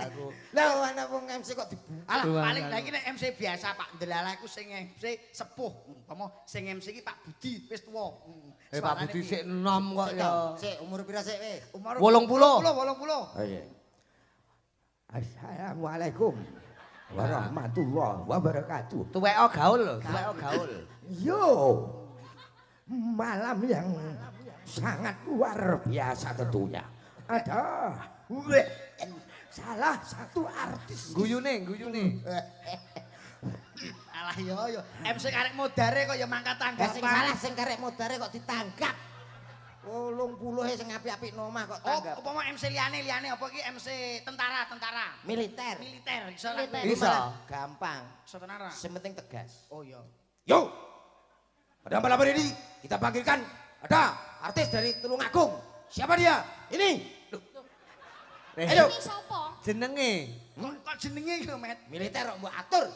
Aku. Lah ana wong MC kok dibuka. Alah paling lagi nek MC biasa Pak Ndelala iku sing MC sepuh. Umpama sing MC iki Pak Budi wis tuwa. Pak Budi sik enom kok ya. Sik umur pira sik we? Umur 80. 80. Oke. Assalamualaikum warahmatullahi wabarakatuh. Tuweko gaul lho, tuweko gaul. Yo, malam yang sangat luar biasa tentunya. Ada salah satu artis. Guyune. Alah yo MC karek modare kok ya mangkat tangga. Sing salah sing karek modare kok ditangkap. 80 sing apik-apik nomah kok Oh, tanggap. apa mau MC liyane apa iki MC tentara. Militer. Iso lah. Militer. Bisa. Gampang. Iso tenaran. Yang penting tegas. Oh iya. Yo, pada malam ini kita panggilkan ada artis dari Tulungagung. Siapa dia? Ini. Ayo. Ini sapa? Jenenge. Kok jenenge iki lho, Met? Militer kok mbok atur.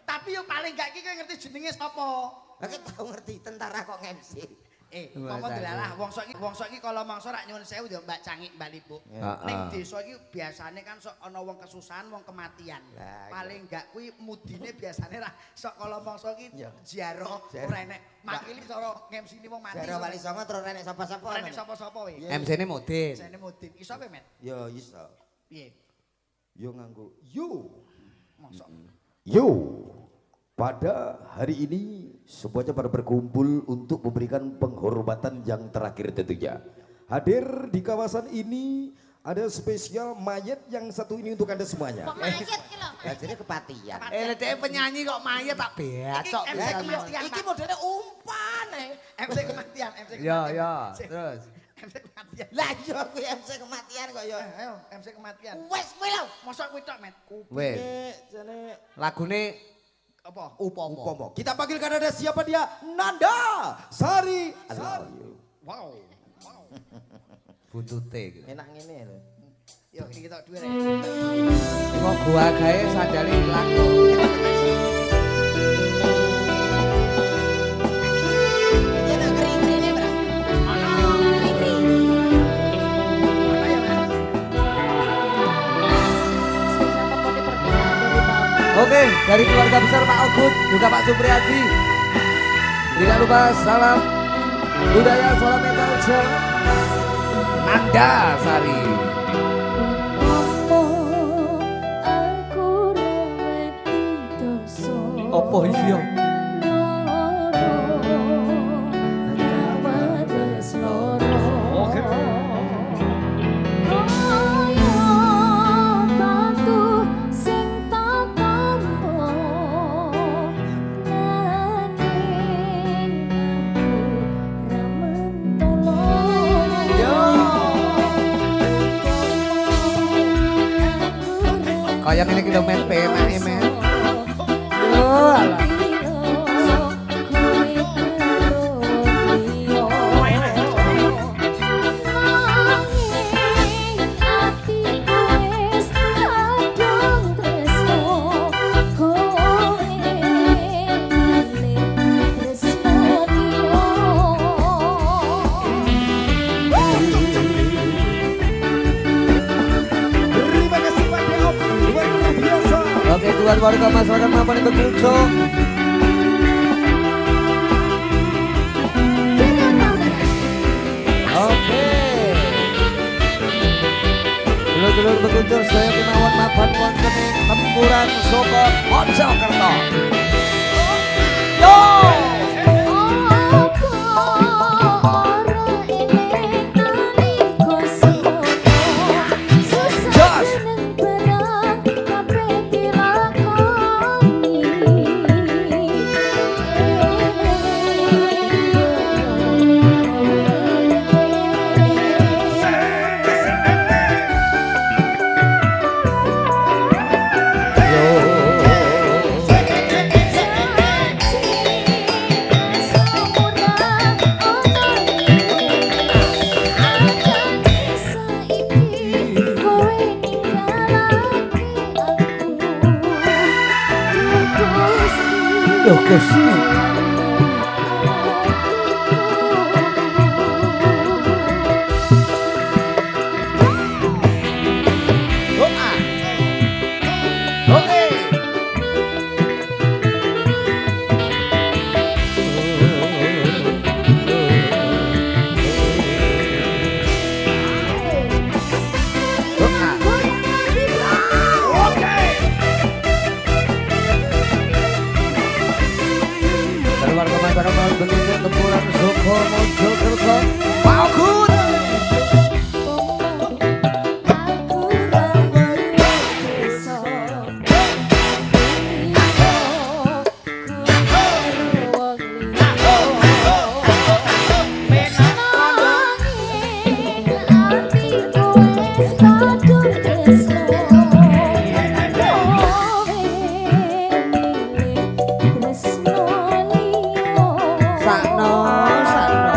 Tapi yo paling gak iki kowe ngerti jenenge sapa? Lah tau ngerti tentara kok MC. Apa delalah wong sok iki kala mangsa rak nyuwun sewu yo Mbak Cangik Mbak Lipo. Ning desa iki biasane kan sok ana wong kesusahan, wong kematian. Paling gak kuwi mudine biasane ra sok kala mangsa iki ziarah ora enek makili cara ngemsini wong mati. Jare wali songo terus enek sapa-sapa. Ora enek sapa-sapa we. MC-ne Mudin. Jane mudin. Iso apa, Met? Yo iso. Piye? Yo nganggo yo. Mosok. Yo, pada hari ini semuanya pada berkumpul untuk memberikan penghormatan yang terakhir tentunya. Hadir di kawasan ini ada spesial mayat yang satu ini untuk Anda semuanya. Kok mayat ki lho? Lah jadi kepatian. Dhek penyanyi kok mayat tak becok. MC kematian. Iki modele umpan MC kematian, MC kematian. Ya, terus. MC kematian. Lah iya kuwi MC kematian kok ya. Ayo, MC kematian. Wes kuwi lho. Mosok kuwi tok, Met. Wes. Jane Lagune Apa? upomo. Upomo. Kita panggilkan ada siapa dia? Nanda Sari. Wow. Buntute gitu. enak ngene lho. Yo iki kita dhuwur. Kok gua gawe sandale ilang kok. Iki nak kering-kerine, Bro. Spesial pokoknya perpisahan dari Bapak. Oke, dari keluarga besar Pak Ogut, juga Pak Supriyadi. Tidak lupa salam budaya, salam metal Jawa. Nanda Sari. Apa iya? Oke. Kayak ini kita main PMA men. Yo alah. Terima kasih banyak Om. Luar biasa. Oke, buat warga masyarakat maupun yang berkunjung. Oke. Dulur-dulur berkunjung saya kemauan mapan wonten ing tempuran saka Mojokerto. Yo! Duh Gusti. Doa. Oke. Doa. Keluarga masyarakat bentuk tempuran Soko Mojokerto Pak Ogut. Sakno, sakno.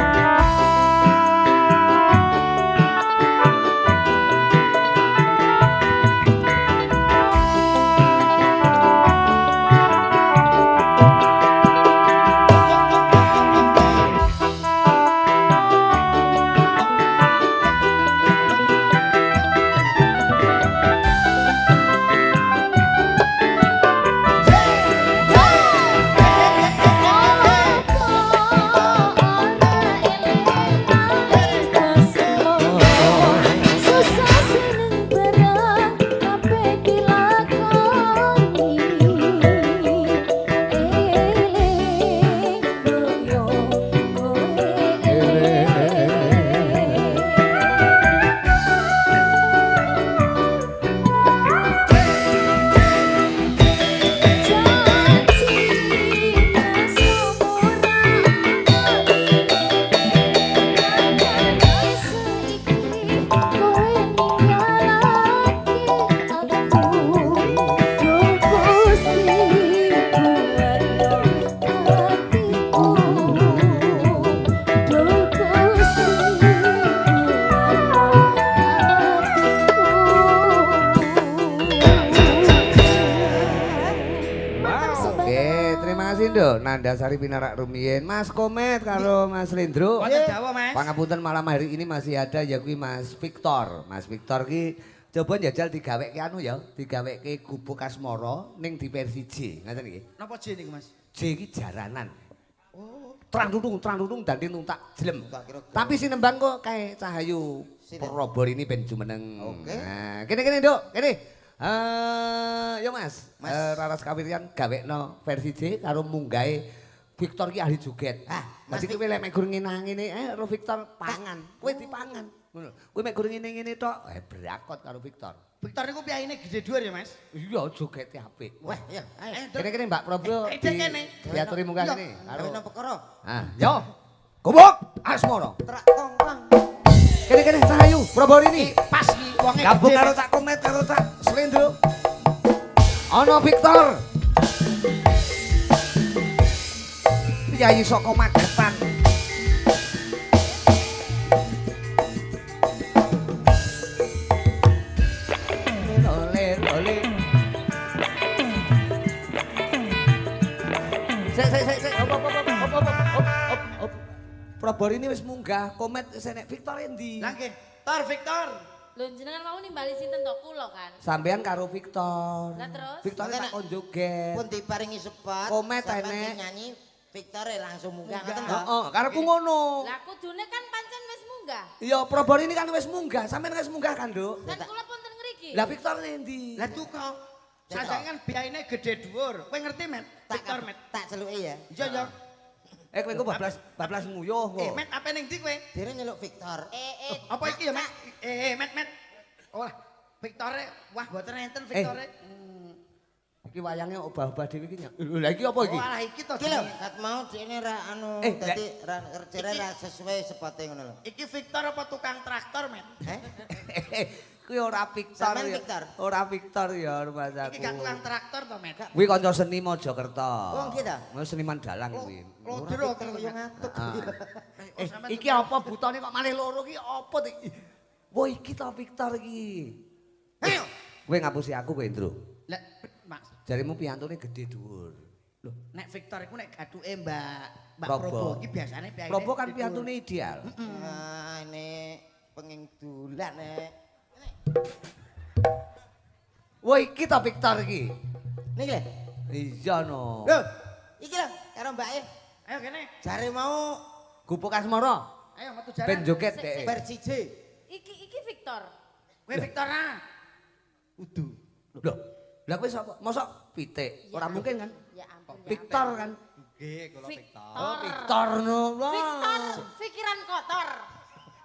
Oke, terima kasih Nduk. Nandasari Pinarak Rumiyin, Mas Komet karo Mas Lendro. Wonten Jawa, Mas. Pangapunten malam hari ini masih ada ya kuwi Mas Victor. Mas Victor ki coba njajal digaweke anu ya, digaweke gubuk asmara ning di versi J. Ngaten nggih. Napa J niku, Mas? J ki jaranan. Oh, terang dudung dadi nuntak jelem. Tak kira-kira. Tapi sinembang kok kae Cahayu Sinten? Probor ini ben jumeneng. Oke. Nah, kene Nduk, kene. Ya Mas, Raras Kawiryan gawekno versi J karo munggahe Victor ki ahli joget. Mas Dadi kowe lek mek gur ngene-ngene, ro Victor pangan. Kowe dipangan. Ngono. Kowe mek gur ngene-ngene tok, berakot karo Victor. Victor niku piyayine gede dhuwur ya, Mas? Iya, jogete apik. Wah, ya, ayo. Kene-kene Mbak Probro Ide kene. diaturi munggah Iya. kene Karo karo. nang perkara. Ah, yo. Gubuk asmara. Trak tongkang. Kene-kene Cahayu Probor ini. Pas iki wonge Gabung gede, karo Mas. Cak Komet karo Cak Slendro. Ana Victor. Piyayi saka Magetan. Lole lole. Sik. Op. Probor ini wis munggah, Komet wis enek Victor endi? Lah nggih, Tor Victor. Lho jenengan mau nimbali sinten to kula kan. Sampean karo Victor. Lah terus? Victor tak kon joget. Pun diparingi sepat. Komet sampean enek. sing nyanyi Victor langsung munggah ngoten to. Heeh, karepku ngono. Lah kudune kan pancen wis munggah. Iya, Probor ini kan wis munggah. Sampean wis munggah kan, Nduk? Kan kula punten ngriki. Lah Victor endi? Lah tuku. Sajane kan biyayine gede dhuwur. Kowe ngerti, Met? Victor, Met. Tak celuki ya. Iya, iya. Kowe engko bablas nguyuh kok. Met apa ning ndi kowe? Dene nyeluk Victor. Apa iki ya, Met? Met. Oh, Victore, wah mboten enten Victore. Iki wayange obah-obah dhewe iki. Lha iki apa iki? Oh, alah iki to. Iki lho, kat mau dene ra anu dadi ra kerjane ra sesuai sepote ngono lho. Iki Victor apa tukang traktor, Met? Kuwi ora Victor Sampean ya. Victor? Ora Victor ya rumasaku. Iki gak tukang traktor to, Met? Kuwi kanca seni Mojokerto. Oh, nggih ta? Kuwi seniman dalang kuwi. Lodir Victor yo ngantuk. Iki apa butane kok malih loro iki apa iki? Wah iki to Victor iki. Ayo. Kowe ngapusi aku kowe, Ndro. Lah, Mas. Jarimu piantune gede dhuwur. Nek Victor iku nek gathuke Mbak Probo. Probo iki biasane piye? Probo kan piantune ideal. Nah, ini penging dolan nek. Woi, iki ta Victor iki. Niki lho. Iya no. Lho, iki lho karo Mbake. Ayo kene. Jare mau Gupuk Asmara. Ayo metu jalan. Ben joget Sik, dek. sik. versi J. Iki Victor. Kowe Victor ah. Udu. Loh, lah kowe sapa? Mosok pitik? Ora mungkin kan? Ya ampun. ya Victor kan? Nggih, kula Victor. Oh, Victor no. Wah. Victor, pikiran kotor.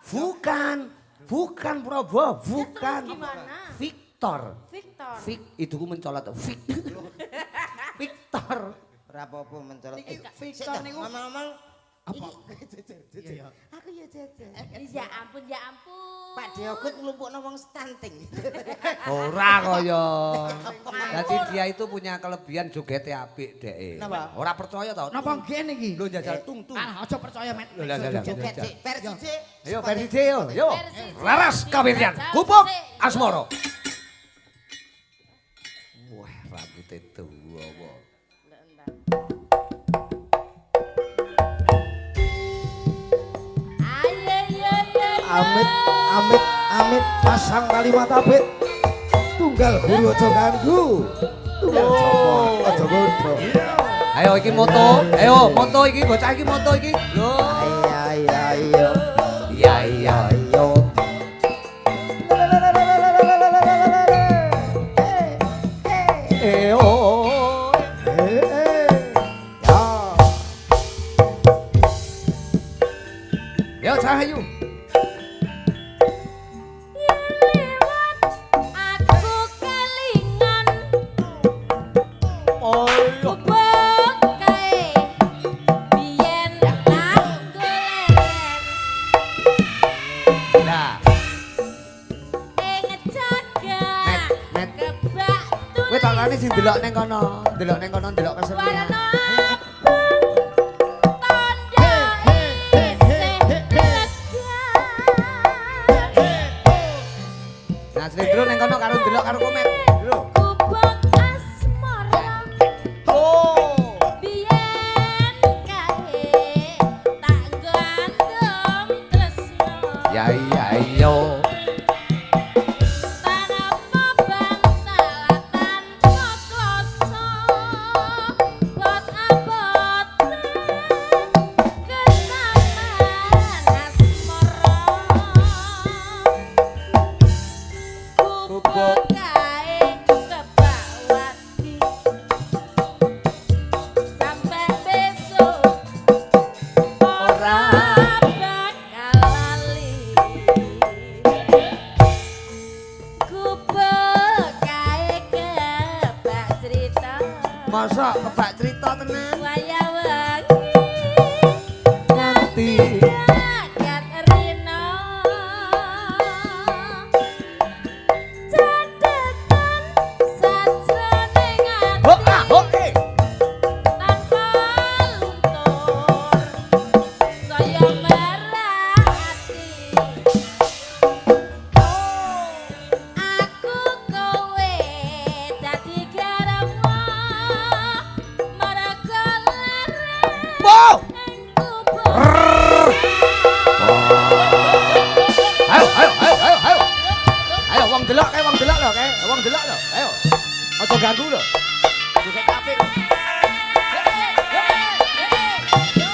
Bukan. Bukan Probo, bukan. Terus gimana? Victor. Victor. Vic, itu ku mencolot. Vic. Victor. Ora apa-apa mencolot. Niki Sik, Victor dah, niku ngomong-ngomong. apa? Iya. Aku ya jajan. Ya ampun, ya ampun. Pak Deogut nglumpukno wong stunting. Ora kaya. Jadi dia itu punya kelebihan jogetnya apik dek. Napa? Ora percaya tau? Napa nggih niki? Lho njajal tung tung. Ah, aja percaya met. Lho, lah, lah, lah. Joget J, versi J. Ayo versi C yo. Yo. Versi C. Laras kawiryan. Jauh Gupuk C. Asmara. Wah, rambutnya tua apa. Amit pasang kalimat apik. Tunggal guru aja ganggu. Tunggal coba aja bodoh. Ayo iki moto. Ayo moto iki bocah iki moto iki. Lho. Iya. Iya iya. Ayo. Oh. Ya. Yo Cahayu. Aku kelingan Oh. bubuk kae biyen tak golek Nah, ing jagat Met. kebak kowe tak lani sing delok ning kono. Delok ning kono delok kesenian. warna tanda isih lega. Nah, Slendro ning kono karo delok karo komet. Lho. Gubuk asmara Oh. biyen kae tak gandum tresno. Ya iya iya. Tanpa bantalatan kokoso bot abotan kesamaan asmara Gubuk kae kebawati sampai besok ora bakal lali Gubuk kae kebak cerita Masa kebak cerita tenan. waya wengi Nganti jagat rina cadetan sajroning ati Oke, oke. tanpa luntur saya merah ati aku kowe dadi garwa merga larang Wow. ing kubur Ayo, ayo, ayo, ayo, ayo. Ayo wong delok kae wong delok lho kae. Wong delok lho. Ayo. Aja ganggu lho. Joget apik. Yo yo.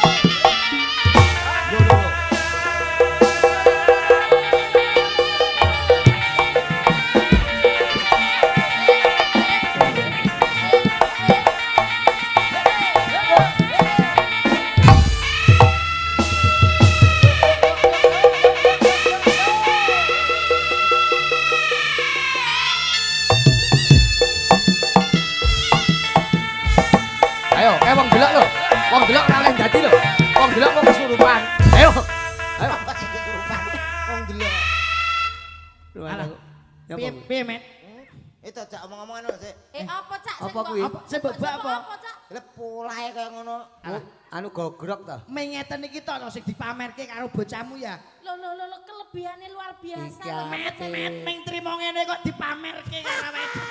Ayo, wong delok lho. Wong delok ora oleh dadi lho. Wong delok kok kesurupan. Ayo. Ayo. Wong delok. Alah. Ya Piye apa? piye met? Itu aja omong-omongan lho, Sik. apa cak Apa kuwi? Apa sing bebak apa? Cak? Lah polahe kaya ngono. Anu gogrok ta. Mengeten iki to lho sing dipamerke karo bocahmu ya. Lo kelebihane luar biasa. Iki lho. Met ming trimo ngene kok dipamerke karo wedok.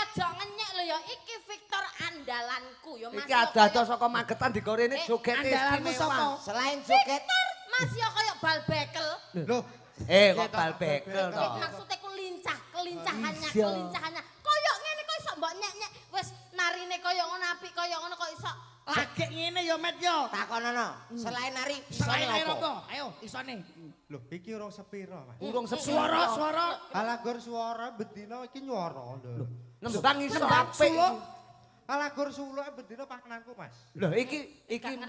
Aja ngenyek lho ya iki Victor iki ada saka Magetan digorene joget Andalanmu sapa? Selain joget, Mas ya kaya bal bekel. Loh, kok bal bekel to. Maksudnya kelincahannya, Iya. kelincahannya. Koyok ngene kok iso mbok nyek-nyek. Wis narine koyok ngono apik, koyok ngono kok iso. lagi ngene ya Met yo. takonono. Selain nari, Selain isone ayo apa? apa? Ayo isone. Loh, iki urung sepiro, Mas. Urung Suara. Alagur suara bedino iki nyuara lho. nembang iso Nembang apik. suluk. Alagur suluk bedino pangananku, Mas. Lho iki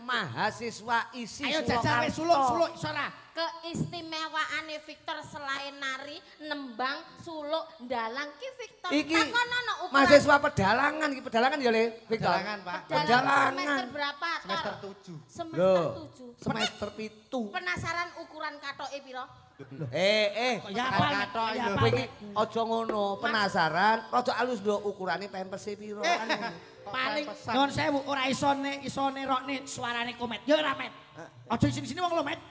mahasiswa isi Ayo jajal wis suluk isora. Keistimewaane Victor selain nari, nembang, suluk, ndalang ki Victor. Iki Takonono ukuran. mahasiswa pedalangan iki pedalangan ya Le Victor. Pedalangan, Pak. Dalam semester berapa? Tor? Semester 7. Semester Loh, 7. semester 7. Penasaran ukuran katoke pira? Ya apa Katok ya lho. apa. Kowe iki aja ngono, penasaran, rada alus nduk ukurane pempese piro. Paling nyuwun sewu ora isone rokne suarane Komet. Ya ora Met. Aja sini-sini wong lho Met.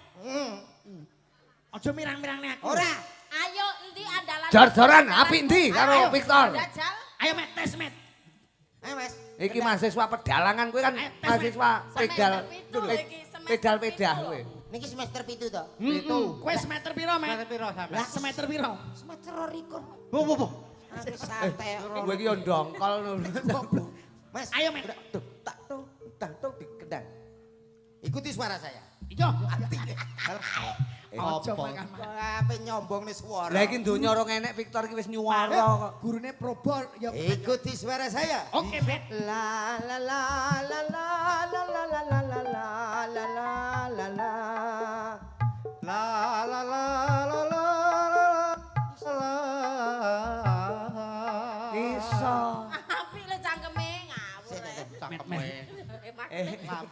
Aja mirang-mirangne aku. Ora. Ayo endi andalan? Jor-joran apik ndi Ayo, karo Victor? Jajal. Ayo Met tes Met. Ayo Mas. Iki mahasiswa pedalangan kowe kan Ayo, tes, mahasiswa pedal Semester pitu iki, semester pedal pitu. pedah kowe. Niki semester 7 to. Kowe semeter piro Met? Semester piro sampe? Lah semeter piro? Semester 2. Bu. Aku santai. Kowe iki yo ndongkol ngono. Mas, Ayo Met. tuh, tak tuh dikendang. Ikuti suara saya. Iya. Apa? Apa nyombong nih suara? Lah iki donya ora enek Victor iki wis nyuwara kok. Gurune probol ya. Ikuti suara saya. Oke Met. La la la la la la la la la la la la la la la. La la la la la la. Iso. Apik le cangkeme ngawur.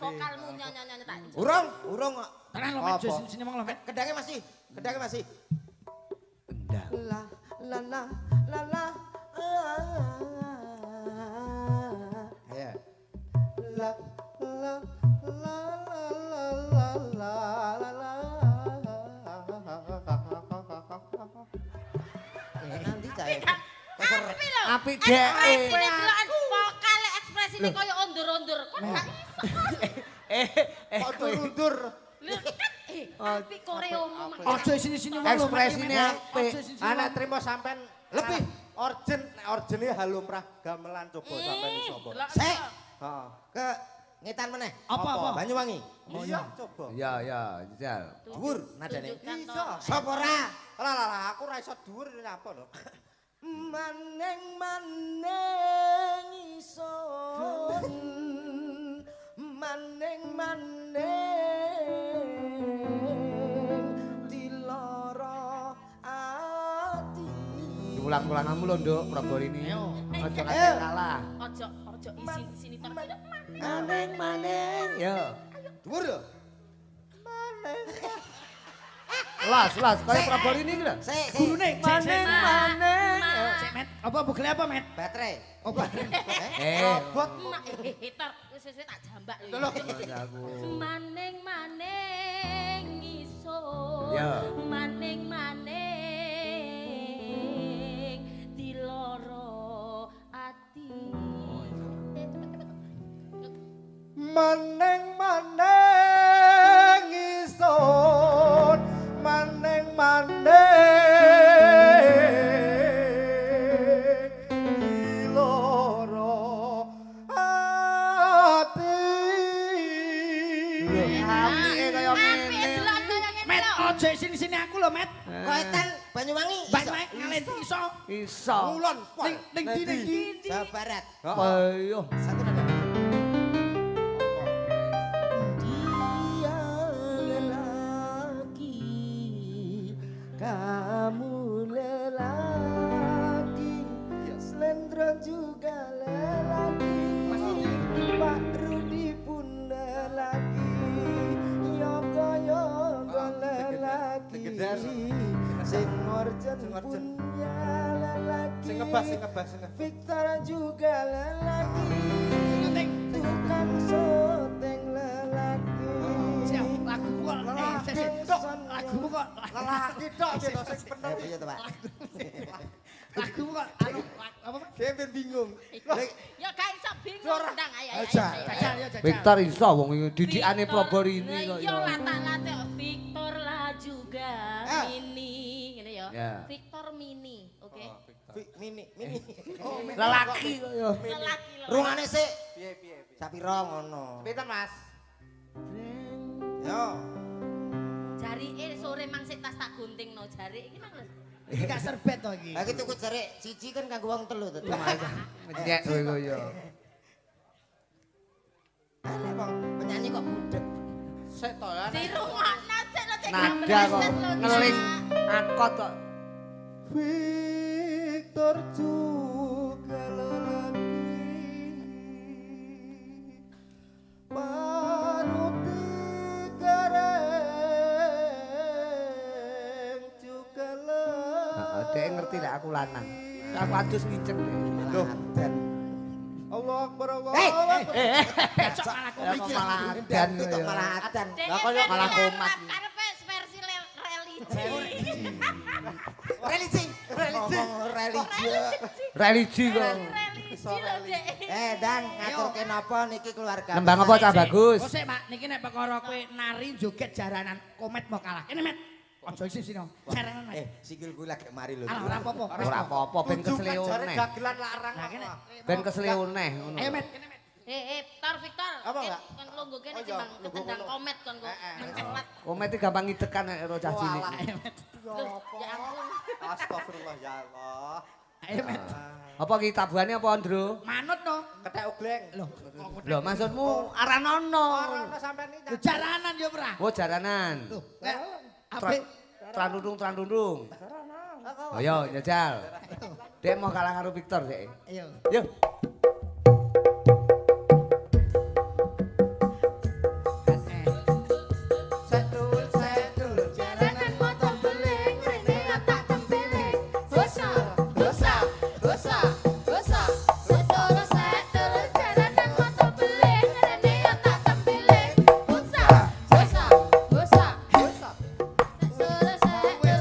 Vokalmu nyanyi-nyanyi tak. Urung kok. Tenan lho Met, sini wong lho Met. Kedangnya masih. Endang. La la la la la. Ayo. La la la la la la la. Nanti saya. Apik lho. Apik dek. Ekspresine delokan vokale ekspresine koyo ondur-ondur. Kok gak Kok turundur? Lho, apik koreomu. Aja sini-sini wong lho. Met. Ekspresine apik. Aja sini-sini Anak wong. terima sampean Lebih. Orjen, orjennya halumrah gamelan coba sampean iso apa? Sek. Heeh. Ke ngetan meneh. Apa? Banyuwangi. Iya, coba. Ya ya, jajal. Dhuwur nadane. Iso. Sapa ora? Lah, aku ora iso dhuwur apa lho. Maneng ison maneng diloro ati. Diulang-ulanganmu lho, Nduk, Prabor ini. Ayo. Aja nganti kalah. Ojo isi-sini tor. Maneng. Ya. Dhuwur lho. Las, kaya Prabor ini iki lho. Sik. Gurune Maneng. Cek Met. Apa bugle apa Met? Baterai. Apa? Robot. Tor, wis tak jambak lho. Aku. Maneng iso. Ya. Maneng diloro ati. Maneng ison maneng loro ati. Apike kaya ngene. Met, aja sini-sini aku lho Met. Koetan Banyuwangi. Banyuwangi ngalen iso. Iso. Ulon pol. Ning ndi? Jawa Barat. Ayo. Satu nada. Dia lelaki, kamu lelaki, Slendro juga lelaki, Pak Rudi pun lelaki, Yogo lelaki, Sing Orjen punya lelaki, Sing ngebas. Victor juga lelaki, tukang soteng lelaki. Siap, lagumu kok. Lagumu kok. Lelaki tok gitu sing bener. Iya tuh Pak. Lagumu kok anu apa Pak? Dia bingung. Ya gak iso bingung ndang ayo. Jajal ya jajal. Victor iso wong didikane Proborini kok ya. ya. Iya latah-latah Victor lah juga Mini ngene ya. Victor Mini, oke. Mini. Lelaki kok ya. Lelaki. Rungane sik. Piye. Sapira ngono. Pinten Mas? Yo. Jarike sore mang sik tas tak guntingno jarik iki mang lho. Iki gak serbet to iki. Lah iki tuku jarik siji kan kanggo wong telu to. Menyek kowe kok ya. Ana wong penyanyi kok budek. Sik to ya. Dirungokno sik lho cek Nada kok ngeling akot kok. Victor juga lelaki Panuti gareng juga lelaki Dek ngerti lek aku lanang. Aku adus ngiceng deh. Allah Akbar Allah Cok malah Ya kok komik. malah Dan adan itu ya. malah adan. Lah kok malah komat. Karepe versi religi. Religi. Ngomong religi. Religi kok. Religi lho Dek. Dan ngaturke napa niki keluarga. Nembang apa Cah Bagus? Oh sik Pak, niki nek perkara kowe nari joget jaranan komet mau kalah. Kene Met. Aja isi sino. Jaranan Met. Sikilku lagi mari lho. Alah ora apa-apa. Ora apa-apa ben kesleo jare neh. dagelan larang Nah kene. Ben kesleo neh ngono. Ayo Met, kene Met. Victor. Apa enggak? Kon lungguh kene Oh, iya, timbang lungguh ketendang ngono. komet kon kok menceklat. Komet iki gampang ngitekan nek ro cah cilik. Ayo Met. Loh, ya ampun. Astagfirullah ya Allah. Ayo Met. Apa ki tabuhane apa, Ndro? Manut no. Ketek ogleng. Loh, Lho maksudmu aranono. Ora sampean iki. jaranan ya ora. Oh jaranan. Loh, apik. Trandundung. Ayo jajal. Dek mau kalah karo Victor dek. Ayo. Yo. Jaranan motor beling rene otak tempeling. Dosa, dosa, dosa, dosa. Setul setul jaranan motor beling rene otak tempeling. Dosa, dosa, dosa, dosa. Setul setul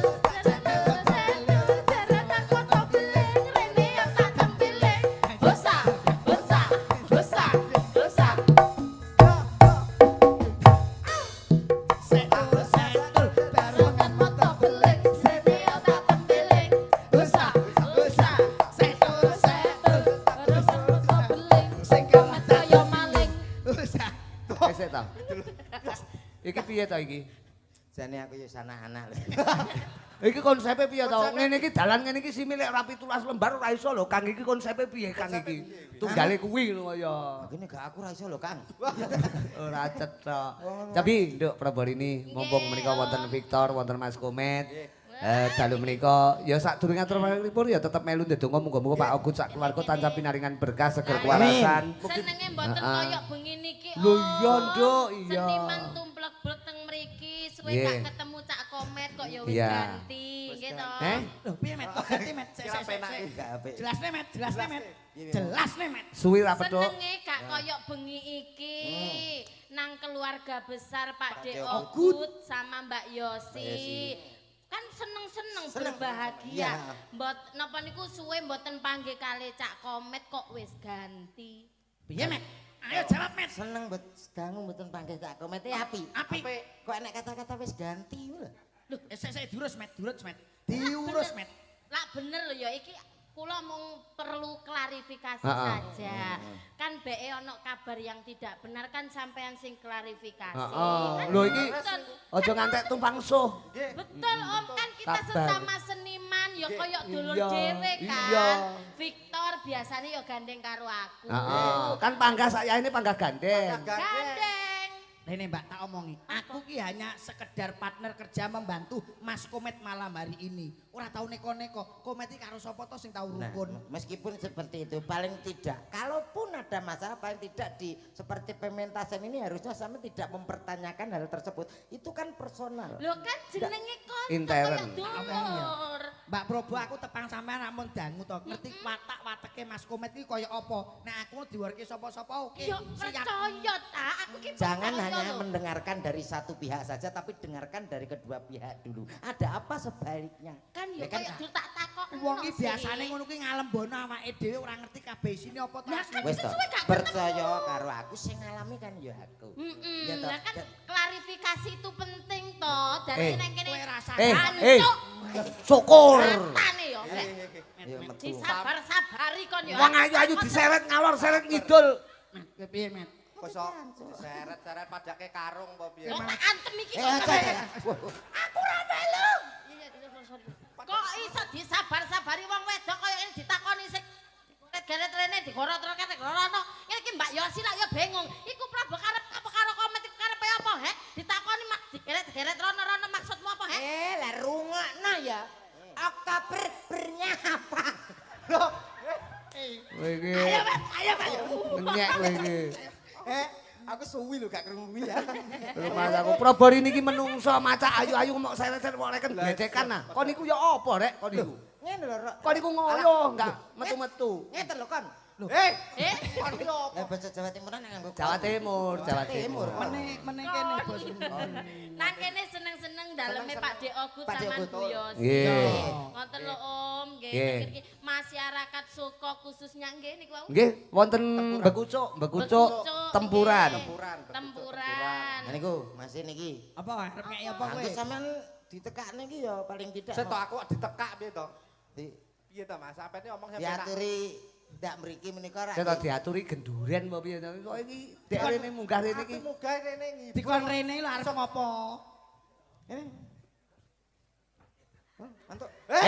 jaranan motor beling rene otak tempeling. Dosa, dosa, dosa, dosa. Setul Jaranan motor beling rene otak tempeling. Dosa, dosa, setul setul jaranan motor beling. Sing komet kaya maling. Wis ta. Iki piye ta iki? Jane aku ya anak-anak. Iki konsepe piye ta? Ngene iki dalan ngene iki simile ora 17 lembar ora iso lho. Kang iki konsepe piye Kang iki? Tunggale kuwi lho kaya. Begini gak aku ra iso lho, Kang. Ora cetha. Tapi nduk Proborini mumpung menika wonten Victor, wonten Mas Komet. Dalu menika ya sadurunge atur pripun ya tetep melu ndedonga muga-muga Pak Ogut sak keluarga tansah pinaringan berkah seger kewarasan. Senenge mboten koyo bengi niki. Lho iya, Nduk, iya. Seniman tumplek-blek teng mriki suwe Nggih. gak ketemu Cak Komet kok ya wis Iya. ganti, nggih to. Loh, piye Met? Kok ganti Met? Kira penak iki gak apik. Jelasne Met, jelasne Met. Jelasne Met. Suwi ra petuk. Senenge gak koyo bengi iki. Nang keluarga besar Pak De Ogut. Ogut sama Mbak Yosi. Kan seneng-seneng Seneng. berbahagia. Iya. Mbot napa niku suwe mboten panggih kalih Cak Komet kok wis ganti. Piye Met? Ayo jawab Met. Seneng dangu mboten panggih Cak Komet api. Apik. Kok enek kata-kata wis ganti lho. Loh, sik diurus Met, diurus Met. Diurus Met. Lah bener lho ya iki kula mung perlu klarifikasi Heeh. saja. Kan BE ono kabar yang tidak benar kan sampean sing klarifikasi. Heeh. Kan Lho iki betul. aja ngantek tumpang suh. Betul Om kan kita Kabar. sesama seniman ya koyo dulur Iya, dhewe kan. iya. Victor biasanya ya gandeng karo aku. Heeh. Kan panggah saya ini panggah gandeng. Gandeng. Rene Mbak tak omongi, aku ki hanya sekedar partner kerja membantu Mas Komet malam hari ini. Ora tau neko-neko. Komet iki karo sapa to sing tau Nah, rukun. meskipun seperti itu paling tidak kalaupun ada masalah paling tidak di seperti pementasan ini harusnya sama tidak mempertanyakan hal tersebut. Itu kan personal. Lho kan jenenge konco Intern. koyo dulur. Mbak Probo aku tepang sampean amun dangu to. Ngerti watak-wateke Mas Komet iki kaya apa. Nek aku diwarke sapa-sapa oke. Yo percaya ta, aku ki Jangan percaya hanya lho. mendengarkan dari satu pihak saja, tapi dengarkan dari kedua pihak dulu. Ada apa sebaliknya? Kan yo Ya kan, kaya dur tak takok. Wong iki biasane ngono kuwi ngalembono awake dhewe ora ngerti kabeh isine apa to. Nah, asline. Wes to, Suwe gak percaya karo aku sing ngalami kan ya aku. Ya toh, Lah kan dan- klarifikasi itu penting toh. Dari nang kene Kowe rasa Syukur. Tane yo. ya metu. Disabar-sabari kon yo. Wong ayu-ayu diseret ngalor seret ngidul. Piye, Met? Kosok seret-seret padake karung apa piye. Kok tak antem iki kok. aja. Aku ra melu. Kok iso disabar-sabari wong wedok kaya ngene ditakoni sik geret rene digorot-gorot digorono. Ngene iki Mbak Yosi lak ya bingung. Iku Prabu karep apa karo Komet iku karepe apa, he? Ditakoni mak digeret-geret rono-rono maksudmu apa, he? Lah rungokno ya. Oktober bernya apa? Kowe iki Ayo, Mas, ayo, Mas. nyek kowe iki. Aku suwi lho gak krungu ya. Mas aku Probori niki menungso maca ayu-ayu mok seret-seret kok leken gecekan nah. Kon niku ya apa rek kon niku? Ngene lho, Rok. Kon niku ngoyo enggak metu-metu. Ngeten lho kon. Eh, Kon iki apa? Lah bahasa Jawa Timuran nganggo Jawa Timur, Jawa Timur. Meneh kene bos. nang kene seneng-seneng daleme Pak Dek Ogut Pak Dek sama Ogut. Bu Yosi. Nggih. Ngoten lho Om, nggih. Nggih. Niki masyarakat Suko khususnya nggih niku wau. Nggih, wonten Bekucuk tempuran. Tempuran. Nah niku masih niki. Apa arep ngeki apa kowe? Aku sampean ditekakne iki ya paling tidak. Set to aku ditekak piye to? Di- Piye to Mas? Sampene omong sampe tak. diaturi ndak mriki menika ra. Saya tak diaturi genduren apa piye to. Kok iki dek rene munggah rene iki. Aku munggah rene ngibul. Dikon rene lho arep ngopo? Ini. Mantuk. Tak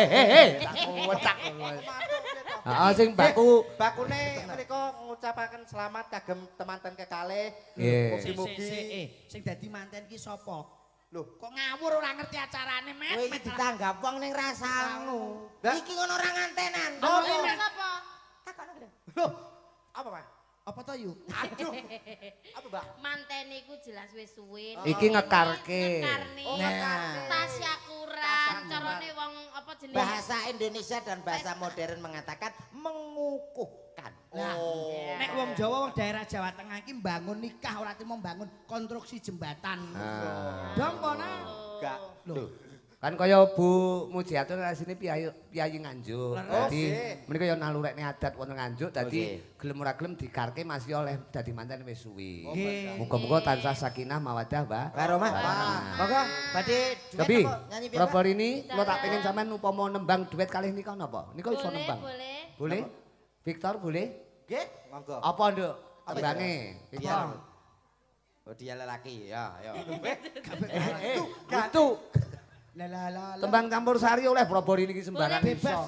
wecak. Mantuk piye to? Heeh sing baku. Bakune mriko ngucapaken selamat kagem temanten kekalih. Nggih. Mugi-mugi Sing dadi manten ki sapa? lho, Kok ngawur ora ngerti acarane, Met? Kowe iki ditanggap wong ning rasamu. Lah. Iki ngono ora ngantenan. Oh, sapa? Takokno lho. loh, apa Mas? Apa to yu? Aduh. Apa, Mbak? Manten iku jelas wis suwe. Iki ngekarke. Ngekarne. Nah. Tasya kurang. Carane wong apa jenenge? Bahasa Indonesia dan bahasa modern mengatakan mengukuhkan. Nah, nek wong Jawa wong daerah Jawa Tengah iki mbangun nikah ora timo mbangun konstruksi jembatan. Dong kono. Enggak. Lho, Kan kaya Bu Mujiatun asine piyayi Nganjuk. Dadi Oke. menika ya nalurekne adat wonten Nganjuk dadi Oke. gelem ora gelem dikarke masih oleh dadi manten wis suwi. Nggih. Muga-muga tansah sakinah mawaddah, Mbak. Karo Mas. Monggo badhe duet Tapi apa? Nyanyi piye? Robor ini lo tak pengen sampean upama nembang duet kalih nika napa? Nika iso Boleh, nembang. boleh. Boleh? Victor boleh? Nggih. Monggo. Apa nduk? Tembange. Victor. Oh dia lelaki ya, ya. Itu La. tembang campur sari oleh Robor ini sembarang Boleh. iso.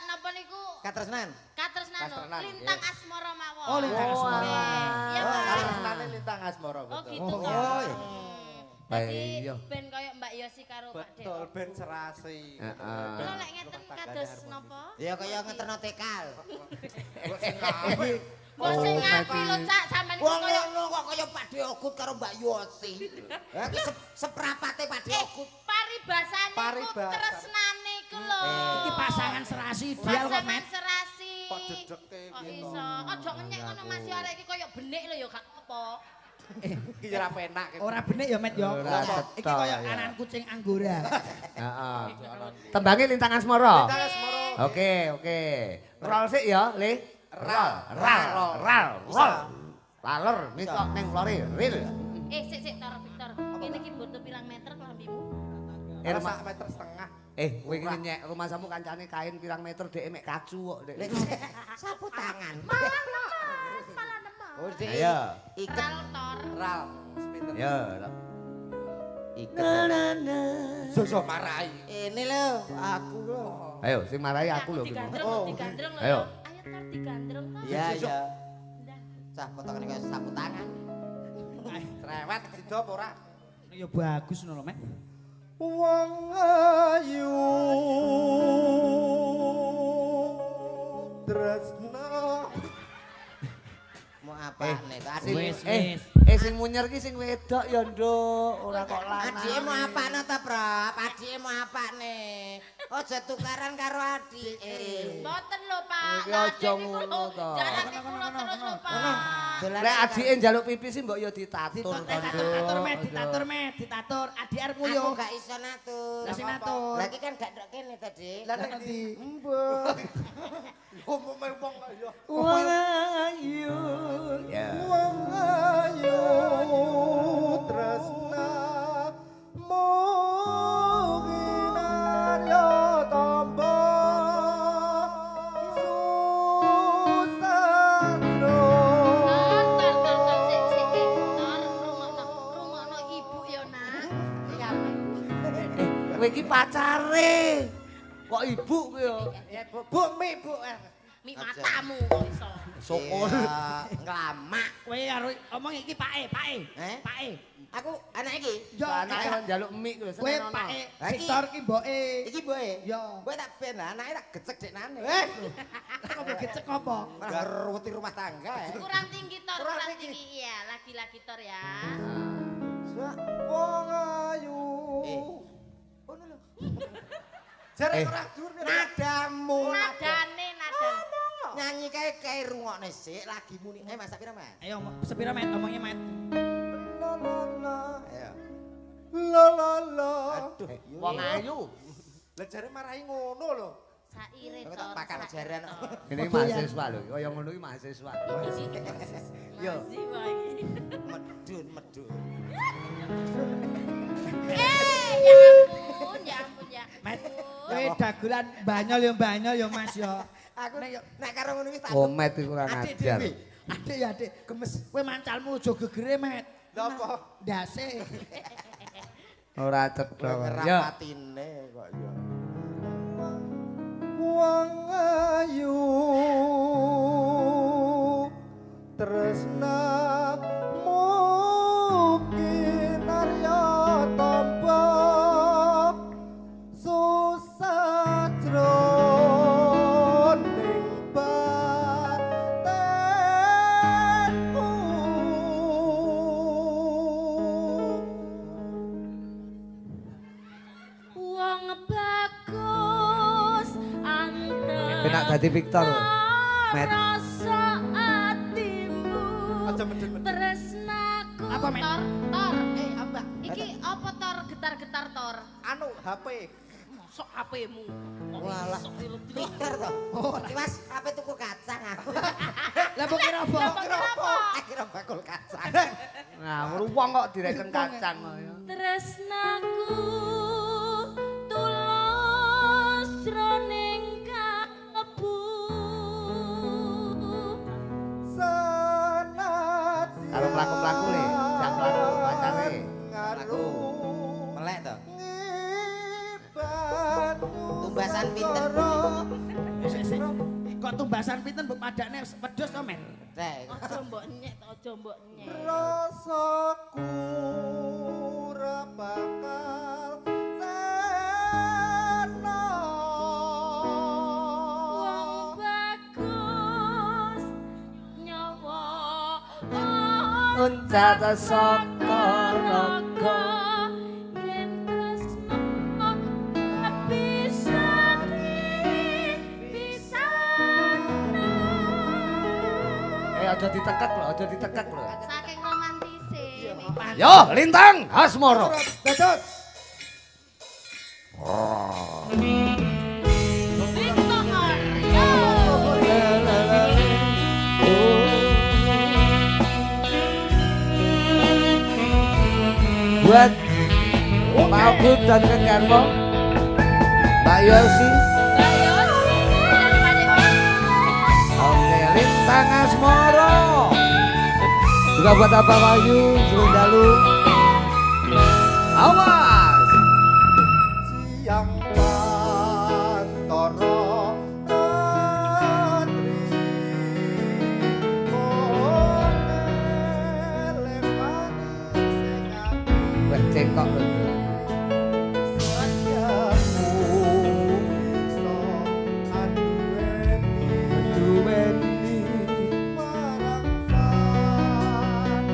Napa niku? Katresnan. Katresnano, Katresnan, Lintang Asmara mawon. Oh, Lintang Asmara. Iya, Oh, Pak. kalau senane lintang asmara Oh, betul. gitu Oh, ya. iya. Baik, Jadi iya. ben koyo Mbak Yosi karo Pak Dek. Betul, ben serasi. Heeh. Kula lek ngeten kados napa? Ya kaya ngeterno tekal. Kok sing ngapi lho Cak, sampean iku Wong koyo ngono kok kaya Pak Ogut karo Mbak Yosi. Ha iki seprapate Pak Ogut. paribasane iku Paribasan. tresnane iku lho. Iki pasangan serasi ideal kok, Pasangan Met. serasi. Kok dedeke Kok piye to? iso? Aja ngenyek ngono Mas yo arek iki koyo benik lho ya gak apa. Iki ora penak. Ora benik ya, Met ya. Ora Iki cetha, kaya ya. anan kucing anggora. Heeh. Tembange lintang asmara. Lintang asmara. Oke. Rol sik ya, Le. Rol. Laler niku ning lore ril. Sik Tor Victor. Kene iki butuh pirang meter kelambimu? Ora sak meter setengah. Kowe iki nyek rumah samu kancane kain pirang meter dhek mek kacu kok, Dek. Sapu tangan. Salah nemu. Oh, Dik. Ayo. Iket. Ral Tor. Ral. Sepinten. Ya. Iket. Soso marai. Ini lho, aku lho. Ayo sing marahi aku lho. Digandreng Oh. lho, digandreng lho. Ayo. Ayo Tor digandreng Tor. Iya, iya. Ndah. Cah potongane kaya sapu tangan. Cerewet sida apa ora? Ya bagus ngono, Met. Wong ayu tresna. Mau apa nih? Sing Adik. sing munyer ki sing wedok ya, Nduk. Ora kok lanang. Adike mau apa ta, Prof? Adike mau apa nih? Aja tukaran karo adike. Mboten lho, Pak. Iki aja ngono to. Jalan iki kula terus lho, Pak. Lek adike njaluk pipis mbok ya ditatur Ditatur met, ditatur. Adik arep Aku nguyuh. gak iso natur. Lah sing natur. Lah iki kan gak ndok kene tadi. Lah nek ndi? Mbok. Wong ayo. Wong ayu. Ya. Wong ayu tresna muginaryo tombo susatro. Rungokno ibu ya, Nak. Iya. Kowe iki pacare. Kok ibu kowe ya? Ya Bu, Mi, Bu. Mi matamu kok iso. Syukur. Nglamak. Kowe karo omong iki Pake. Eh? Pake. Aku anak iki. Yo Anake kon njaluk mie kowe Kowe Pake. Victor ki mboke. Iki boe. Yo. Kowe tak ben anake tak gecek deknane. Kok gecek apa? Garuti rumah tangga ya. Kurang tinggi tor, Kurang kurang tinggi. tinggi. Iya, lagi-lagi tor ya. Wong ayu. Ngono lho. Jare ora dur nadamu. Nadane. Nyanyi kae rungokne sik lagi muni. Mas Sapira, Mas. Ayo sepira met omongnya met. La la la. Ayo. La la la. Aduh, Wong ayu. Lah jare marahi ngono lho. Saire Aku tor. tak pakan jaran. Ini mahasiswa lho, kaya ngono iki mahasiswa. Yo. Medun. Ya ampun ya. Met. Kowe dagelan banyol yo Mas yo. Aku nek karo ngono iki tak Komet iku ora Adik ngajar. dhewe. Adik ya adik, gemes. Kowe mancalmu aja gegere met. Lha apa? Ndase. Ora cetha. Yo. ngerapatine kok ya. Wong ayu tresna mungkin arya tombo susah jroning batenmu. Wong bagus anteng. Enak dadi Victor. Met. Rasa atimu. Aja medun. Tresnaku. Apa, Met? Tor. Ambak. Iki apa tor getar-getar tor? Anu HP. Mosok HP-mu. Walah. Pikir to. Oh, Mas, HP tuku kacang aku. Lah mbok kira apa? Akhirnya bakul kacang. Nah, wong kok direken kacang kok ya. Tresnaku tulus jroning kalbu. Sanati. Karo mlaku-mlaku le, jak mlaku pacare. Mlaku. Melek to. Tumbasan pinten? Kok tumbasan pinten mbok padakne wedhus to met? Rek. Aja mbok nyek, aja mbok nyek. Rasaku ora bakal sena. Wong bagus nyawa Uncat saka raga. yen tresno bisa Aja ditekek lho. saking romantise. Yo, Lintang Hasmoro. Dados. Victor, Buat Pak Ogut dan Kang Karmo, Mbak Yosi, oke, Lintang Hasmoro. Juga buat Abah Wahyu, Serundalu. Awas. Siang pantoro ratri oleh manis sing ati Wah, cengkok lho. sajamu iso aduweni marang sang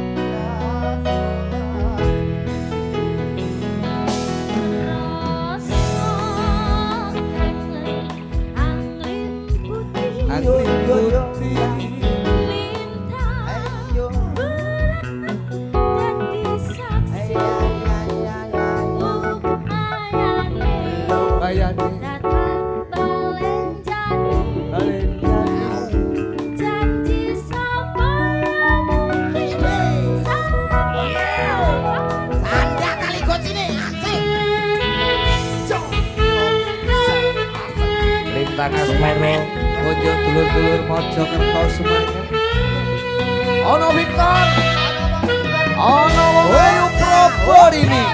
Aku ikuti Ayo. bayani Tanda kali gocine asik. lintang asmara konjo dulur-dulur Mojokerto semuanya. Ono Victor, ono Wayu Proborini.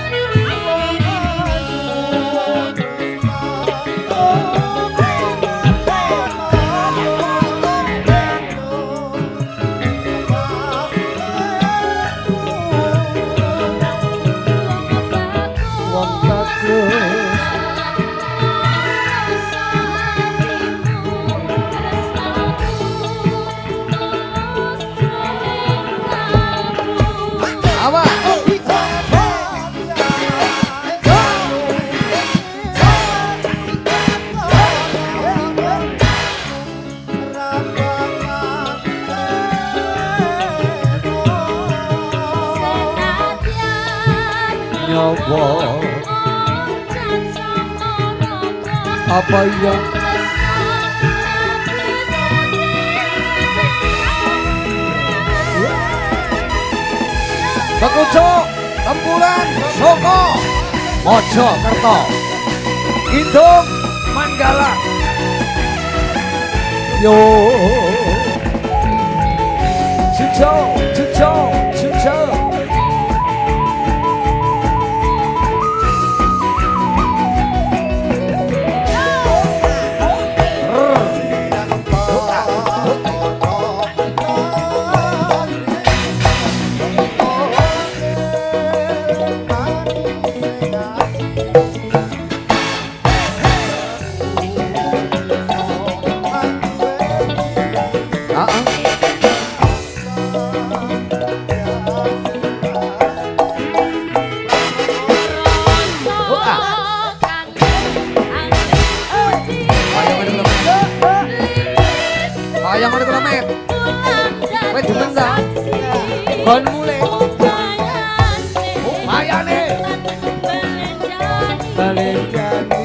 Wong bagus. Awak. Nyoba apa iya Bekucuk Tempuran Soko Mojokerto Kidung Manggala yo Cuco Cuco Cuco Yang ada kilometer, kowe demen ta? Kon mulai, mayane, balenjani.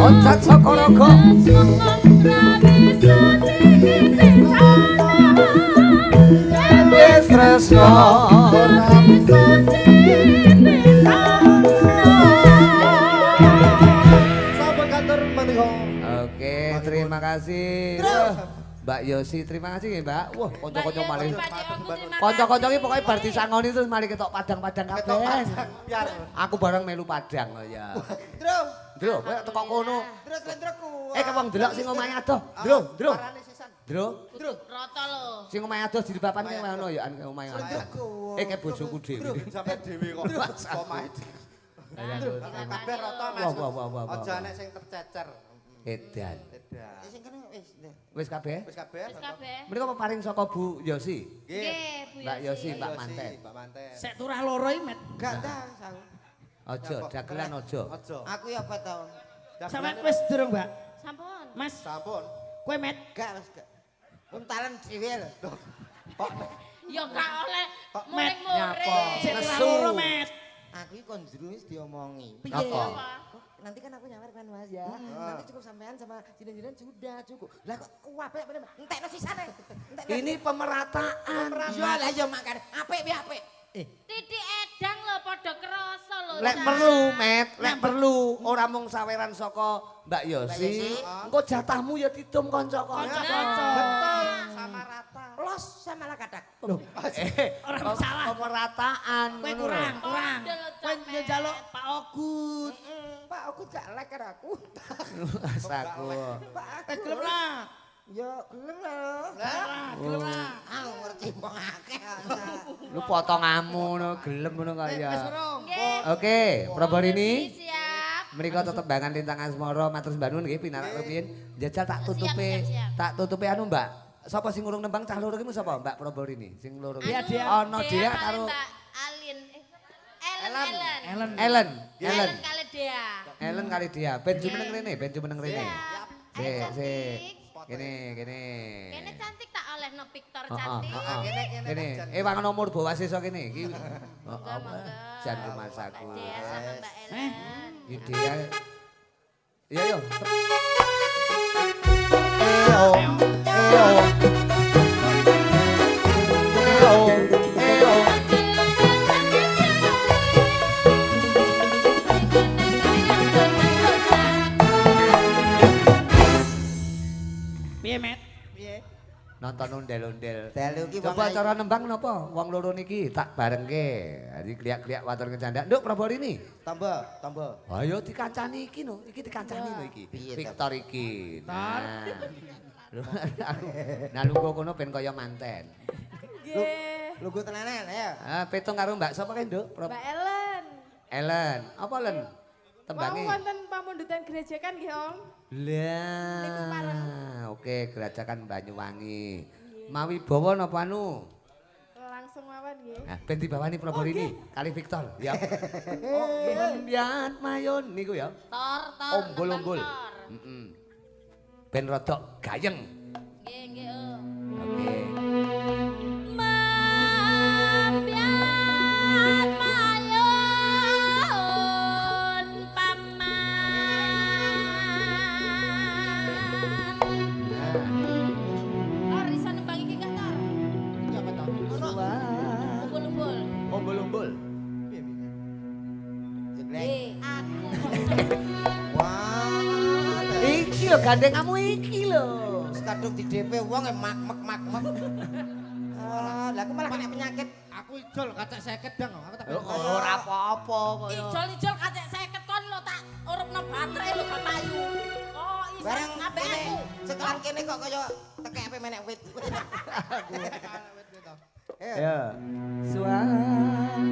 Oncat Sokorogo Tresno Oke, terima kasih. Mbak Yosi, terima kasih ya Mbak. Wah, konco-konco malih. Konco-konco iki pokoke bar disangoni terus mari ketok padang-padang kabeh. Aku bareng melu padang ya. Ndro, kowe teko kono. Kowe wong delok sing omahe adoh. Ndro. Rata lho. Sing omahe adoh dibapan kowe ngono ya an omahe adoh. Ke bojoku dhewe. Sampai dhewe kok omahe. Kabeh rata Mas. Wah. Aja nek sing tercecer. Edan. Sing kene wis. Wis kabeh? Wis kabeh. Wis kabeh. Menika peparing saka Bu Yosi. Nggih, Bu Mbak Yosi, Mbak Manten. Mbak Manten. Sek turah loro iki, Met. Gak ta, aku. Aja, dagelan aja. Aja. Aku ya apa tau? Sampeyan wis durung, Mbak? Sampun. Mas, Sampun. kowe Met. Gak wis gak. Untalan dhewe lho. Ya gak oleh Met, muring-muring. Sek turah Nesu. loro, Met. Aku iki kon jero wis diomongi. Piye? Apa? nanti kan aku nyamar kan Mas ya. Nanti cukup sampean sama jinan-jinan sudah cukup. Lah kok kuwabe bener. Entekno sisane. Ini pemerataan. Yo lah yo makan. Apik piye apik. Titik edang lho padha krasa lho. Lek perlu, Met, lek perlu ora mung saweran saka Mbak Yosi. Engko jatahmu ya didum kanca-kanca. Betul, sama rata. Los sama lah kadak. Ora masalah. Pemerataan. Kowe ngono lho. kurang. Padha lho, Kowe Cak, njaluk Pak Ogut. Pak aku gak lek karo aku. Saku. Pak Kowe aku. gelem ra? Yo gelem lah. Lah, gelem ra? Aku ngerti wong akeh. Lu potonganmu ngono gelem ngono kaya. Wis urung. Nggih. Oke, Prabarini. Siap. Mereka tetep bangan lintang asmara matur sembah nuwun nggih pinarak rumiyin. Jajal tak tutupi. Siap. Tak tutupi anu, Mbak. Sapa sing ngurung nembang cah loro ki sapa? Mbak Prabarini. Sing loro ki. Dia. Ono dia karo Mbak Alin. Ellen. Ellen. Ellen kali dia. Ellen kali dia. Ben jumeneng rene, ben jumeneng rene. Siap. Sik, Ayo, sik. cantik. Kene. Kene cantik tak olehno Victor Heeh, cantik. heeh. Kene. Wangen nomor bawa sisa kene iki. Heeh. Monggo. Jan rumah saku. Mbak Dea sama Mbak Ellen. Ide. Iya yo. Piye, Met? Piye? Nonton ondel-ondel. Dalu ki Coba cara nembang napa? Wong loro niki tak barengke. Jadi kliak-kliak watur kecanda. Nduk Prabarini. tambah. Ayo dikancani iki no. Iki dikancani no iki. Piye, Victor iki. Nah. Nah lungguh kono ben kaya manten. Nggih. Lugu tenanan ya. Ah, petung karo Mbak sapa kae, Nduk? Mbak Ellen. Ellen. Apa Ellen? Wau Tembange. wonten pamundutan gereja kan nggih, Om? Niku pareng. Lah, oke, gerajakan Banyuwangi. Mawi bawa napa anu? Langsung mawon nggih. Nah, ben dibawani Prabarini kali Victor, ya. Oh, Biat Mayon niku ya. Tor. Ombol-ombol. Tor. Heeh. Ben rodok gayeng. Nggih. Oke. Mambian mayun paman. Tor iso nembang iki gak Tor? Iya apa to? Umbul-umbul. Ombol-ombol. Nggih, aku. Wah. Iki lho gandeng kamu iki lho. Wis kadung di DP wong mak. Lah aku malah kena penyakit. Aku ijol kacek 50 dang. Aku tak Ora apa-apa kaya. Ijol-ijol kacek 50 kon lho tak urupno baterai lho gak payu. Oh, iso Bareng ambek kene aku. sekelan kene kok kaya tekepe menek wit. Ya. Suarane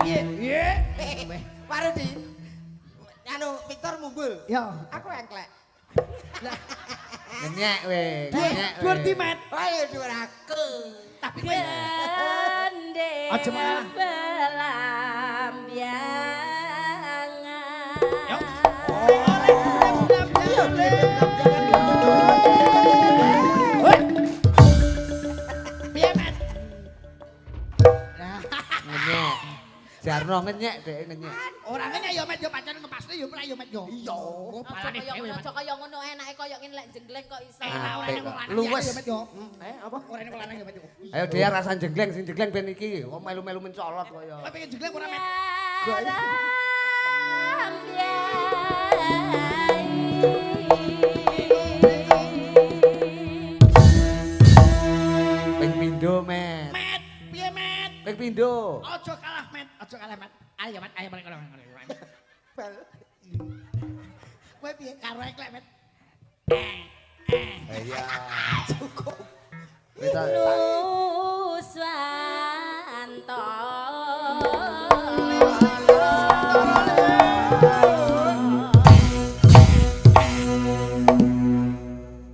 Piye? Parudi. Anu Victor mumbul. Ya. Aku engklek. Ngenyek we, ngenyek we. Dhuwur di, Met. Ayo dhuwur aku. Tapi gende Aja mengalah. belambiangan. Piye, Met? Ngenyek. Jarno ngenyek dek ngenyek. Ora ngene ya, Met, yo pancen ngepasne yo mulai yo, Met yo. Iya. Oh, Aja palane kaya dhewe, ngono, Met. aja kaya ngono enake kaya ngene lek jenggleng kok iso. Ora ora Apik ning kok. lanang Luwes. yo, Met yo. Apa? Ora ning lanang yo, Met yo. Ayo dia rasa jenggleng, sing jenggleng ben iki. Kok melu-melu mencolot kaya. Kowe pengen jegleng ora, Met? Ping pindho, Met. Met, piye, Met? Ping pindho. Aja kalah, Met. Aja kalah, Met. Ayo, Met. Ayo balik kono. Bal. Kowe piye karo eklek, Met? Iya. Cukup. Kita Nuswanto.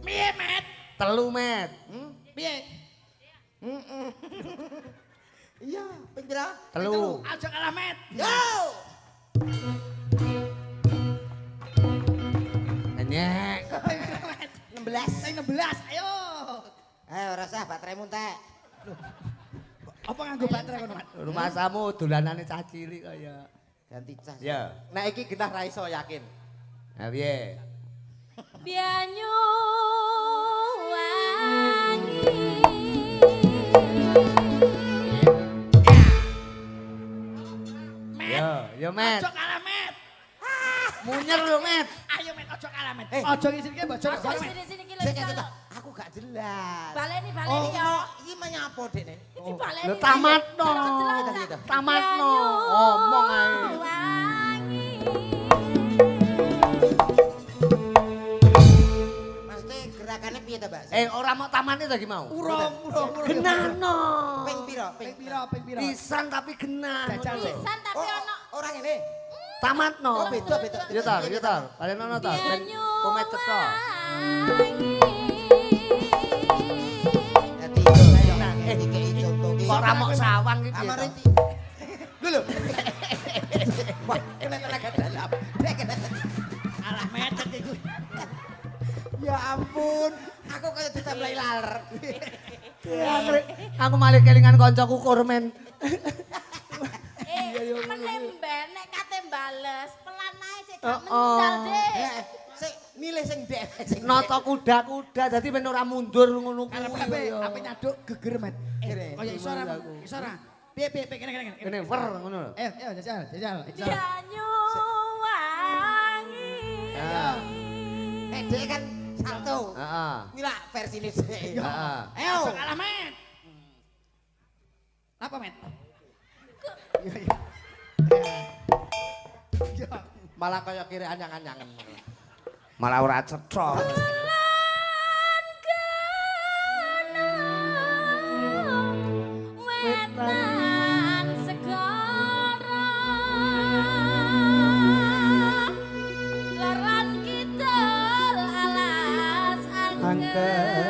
Piye, Met? telu, Met. Piye? Iya, ping pira? Telu. Aja kalah, Met. Yo! Nyek. 16. Sing 16, ayo. Ayo ora usah bateraimu entek. Apa nganggo baterai kono, Mat? Rumah samu dolanane cah cilik kaya. Ganti cas. Ya. Nek iki genah ra iso yakin. Nah piye? Bianyu wangi. Yo Met. Ojo kalah, Met. Munyer lho Met. Ayo, Met, ojo kalah, Met. Ojo ngisirke bojone Ojo kono, Met. sini-sini ki Sik lho. aku gak jelas. Baleni Oh, yo. iki menyapa dekne? Iki baleni. Lho tamatno. Tamatno. Ngomong ae. Wangi. Maksudnya gerakannya piye ta, Mbak? Ora mau tamatne to iki mau. Urung. Genahno. Ping piro? Ping piro? Pisan tapi genah. Jajal sik. Pisan tapi ono. Orang ini. Tamatno. Oh, beda. Yo tar. Kalian ono ta? Ben komet cetha. Dadi ayo dikei contoh ki. Kok ora mok sawang iki piye? Amare to? Lho. Wah, kena tenaga dalam. Alah, Met iku. Ya ampun, aku kayak ditambahi laler. Aku malah kelingan kancaku kurmen. Menemben nek kate bales, pelan ae cek gak Oh, mental deh. Sik milih sing dhek sing. Nata kuda-kuda dadi ben ora mundur ngono kuwi. Ape nyaduk geger, Met. Kene. Kaya iso ora? Piye kene. Kene wer ngono lho. Ayo, jajal. Bianyu wangi. Ya. Dhek kan satu. Heeh. Ini lah versi ini sih. Heeh. Ayo, ojo kalah, Met. Apa, Met? Malah kaya kiri anyang-anyangen. Malah ora cetha. Wetan segara Leran kidul alas angker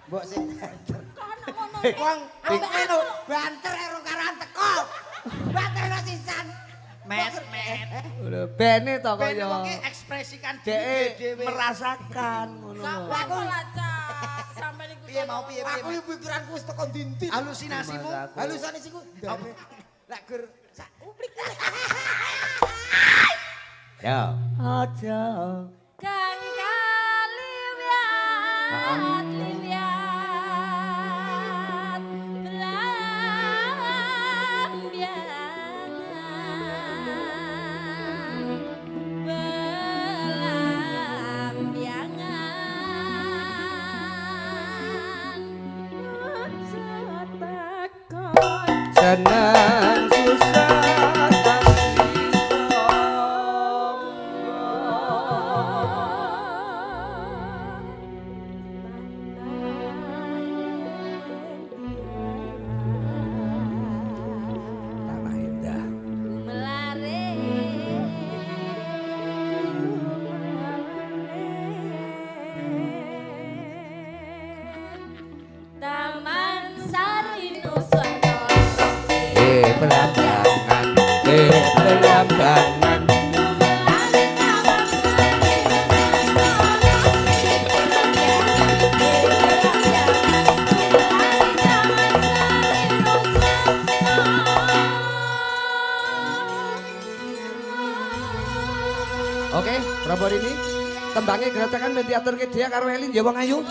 Mbok sing Wong anu banter karo karan teko. Banter sisan. Met. Lho bene to Ben kaya. wong ki ekspresikan Dek dhewe. merasakan ngono. Aku lacak sampe niku. Piye mau piye? Aku iki pikiranku wis teko ndi-ndi. Halusinasimu. Halusinasiku ndane. Lek gur sak uplik. Ya. Aja. Kang kaliwiat liwat belambiangan Senang susah tanah indah. Taman Sari Nuswana Belambangan, belambangan. Oke, Prabu ini tembangnya gerajakan ben diaturke dia karo Elin ya wong ayu.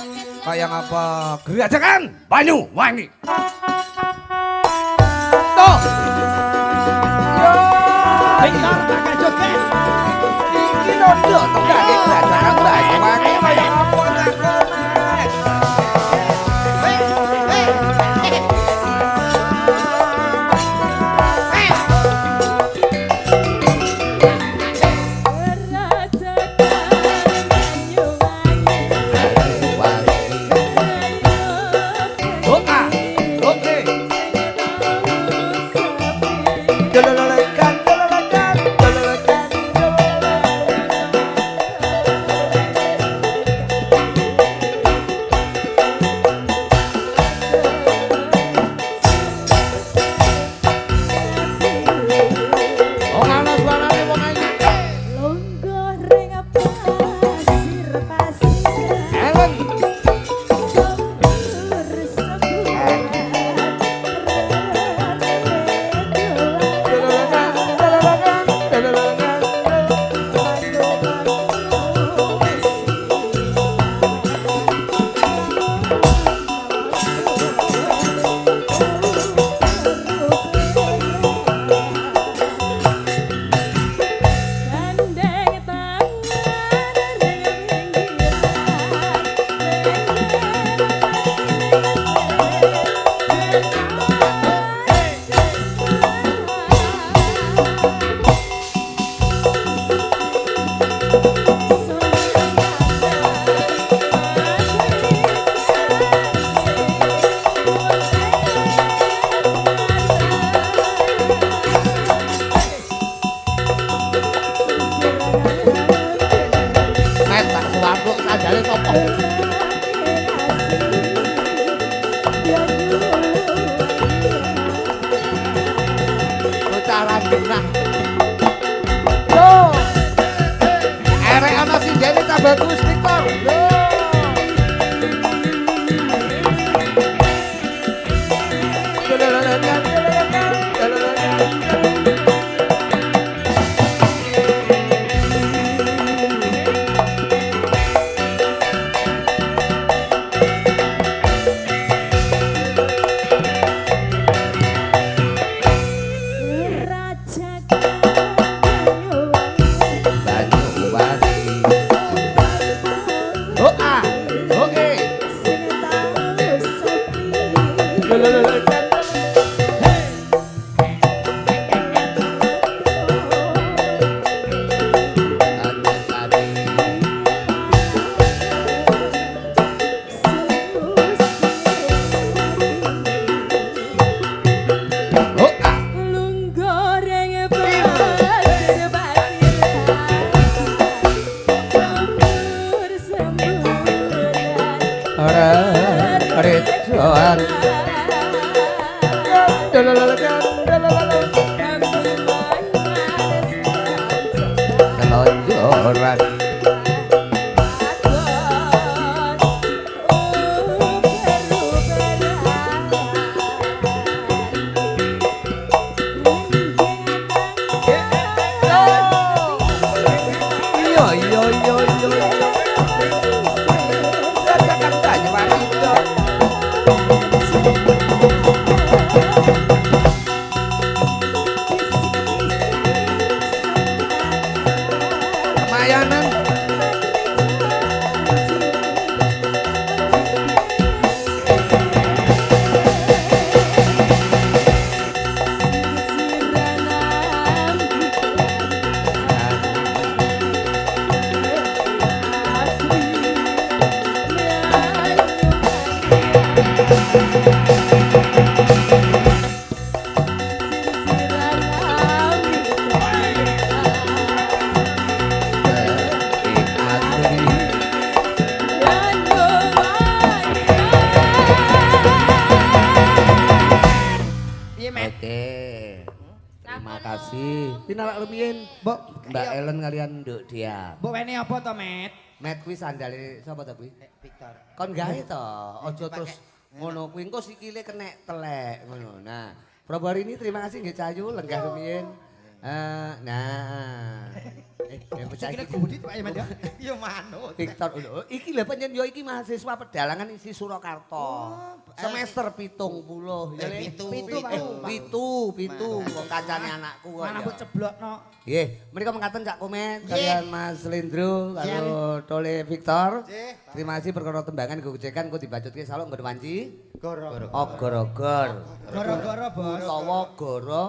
Kayak apa? Gerajakan Banyu Wangi. Tuh. Victor bakal joget. Iki nondo tembangnya gerajakan Banyu Wangi kayak apa tak komet. Doa, doa. Dolololekan, dolololekan, dolololekan. Wong ana suarane wong ayu. Longgo ring pasir pasir. Ellen. Bagus Victor. Mbak Ellen kalian nduk dia. Mbok wene apa to, Met? Met kuwi sandale sapa to kuwi? Victor. Kon gawe to, aja terus ngono kuwi engko sikile kenek telek ngono. Nah, Probari ini terima kasih nggih Cayu lenggah rumiyin. Nah. Sikile gudi Pak Met ya. Yo manut. Victor, iki lho pancen yo iki mahasiswa pedalangan isi Surakarta. Semester 70 ya Le. Pitu wong kancane anakku kok. Mana mbok ceblokno. Nggih, menika mengkaten Cak Komen kalian Mas Lendro karo Tole Victor. Terima kasih perkara tembangan gojekan kok dibacutke salok nggon wanci. Goro. Ogor-ogor. Goro-goro, Bos. Utawa goro.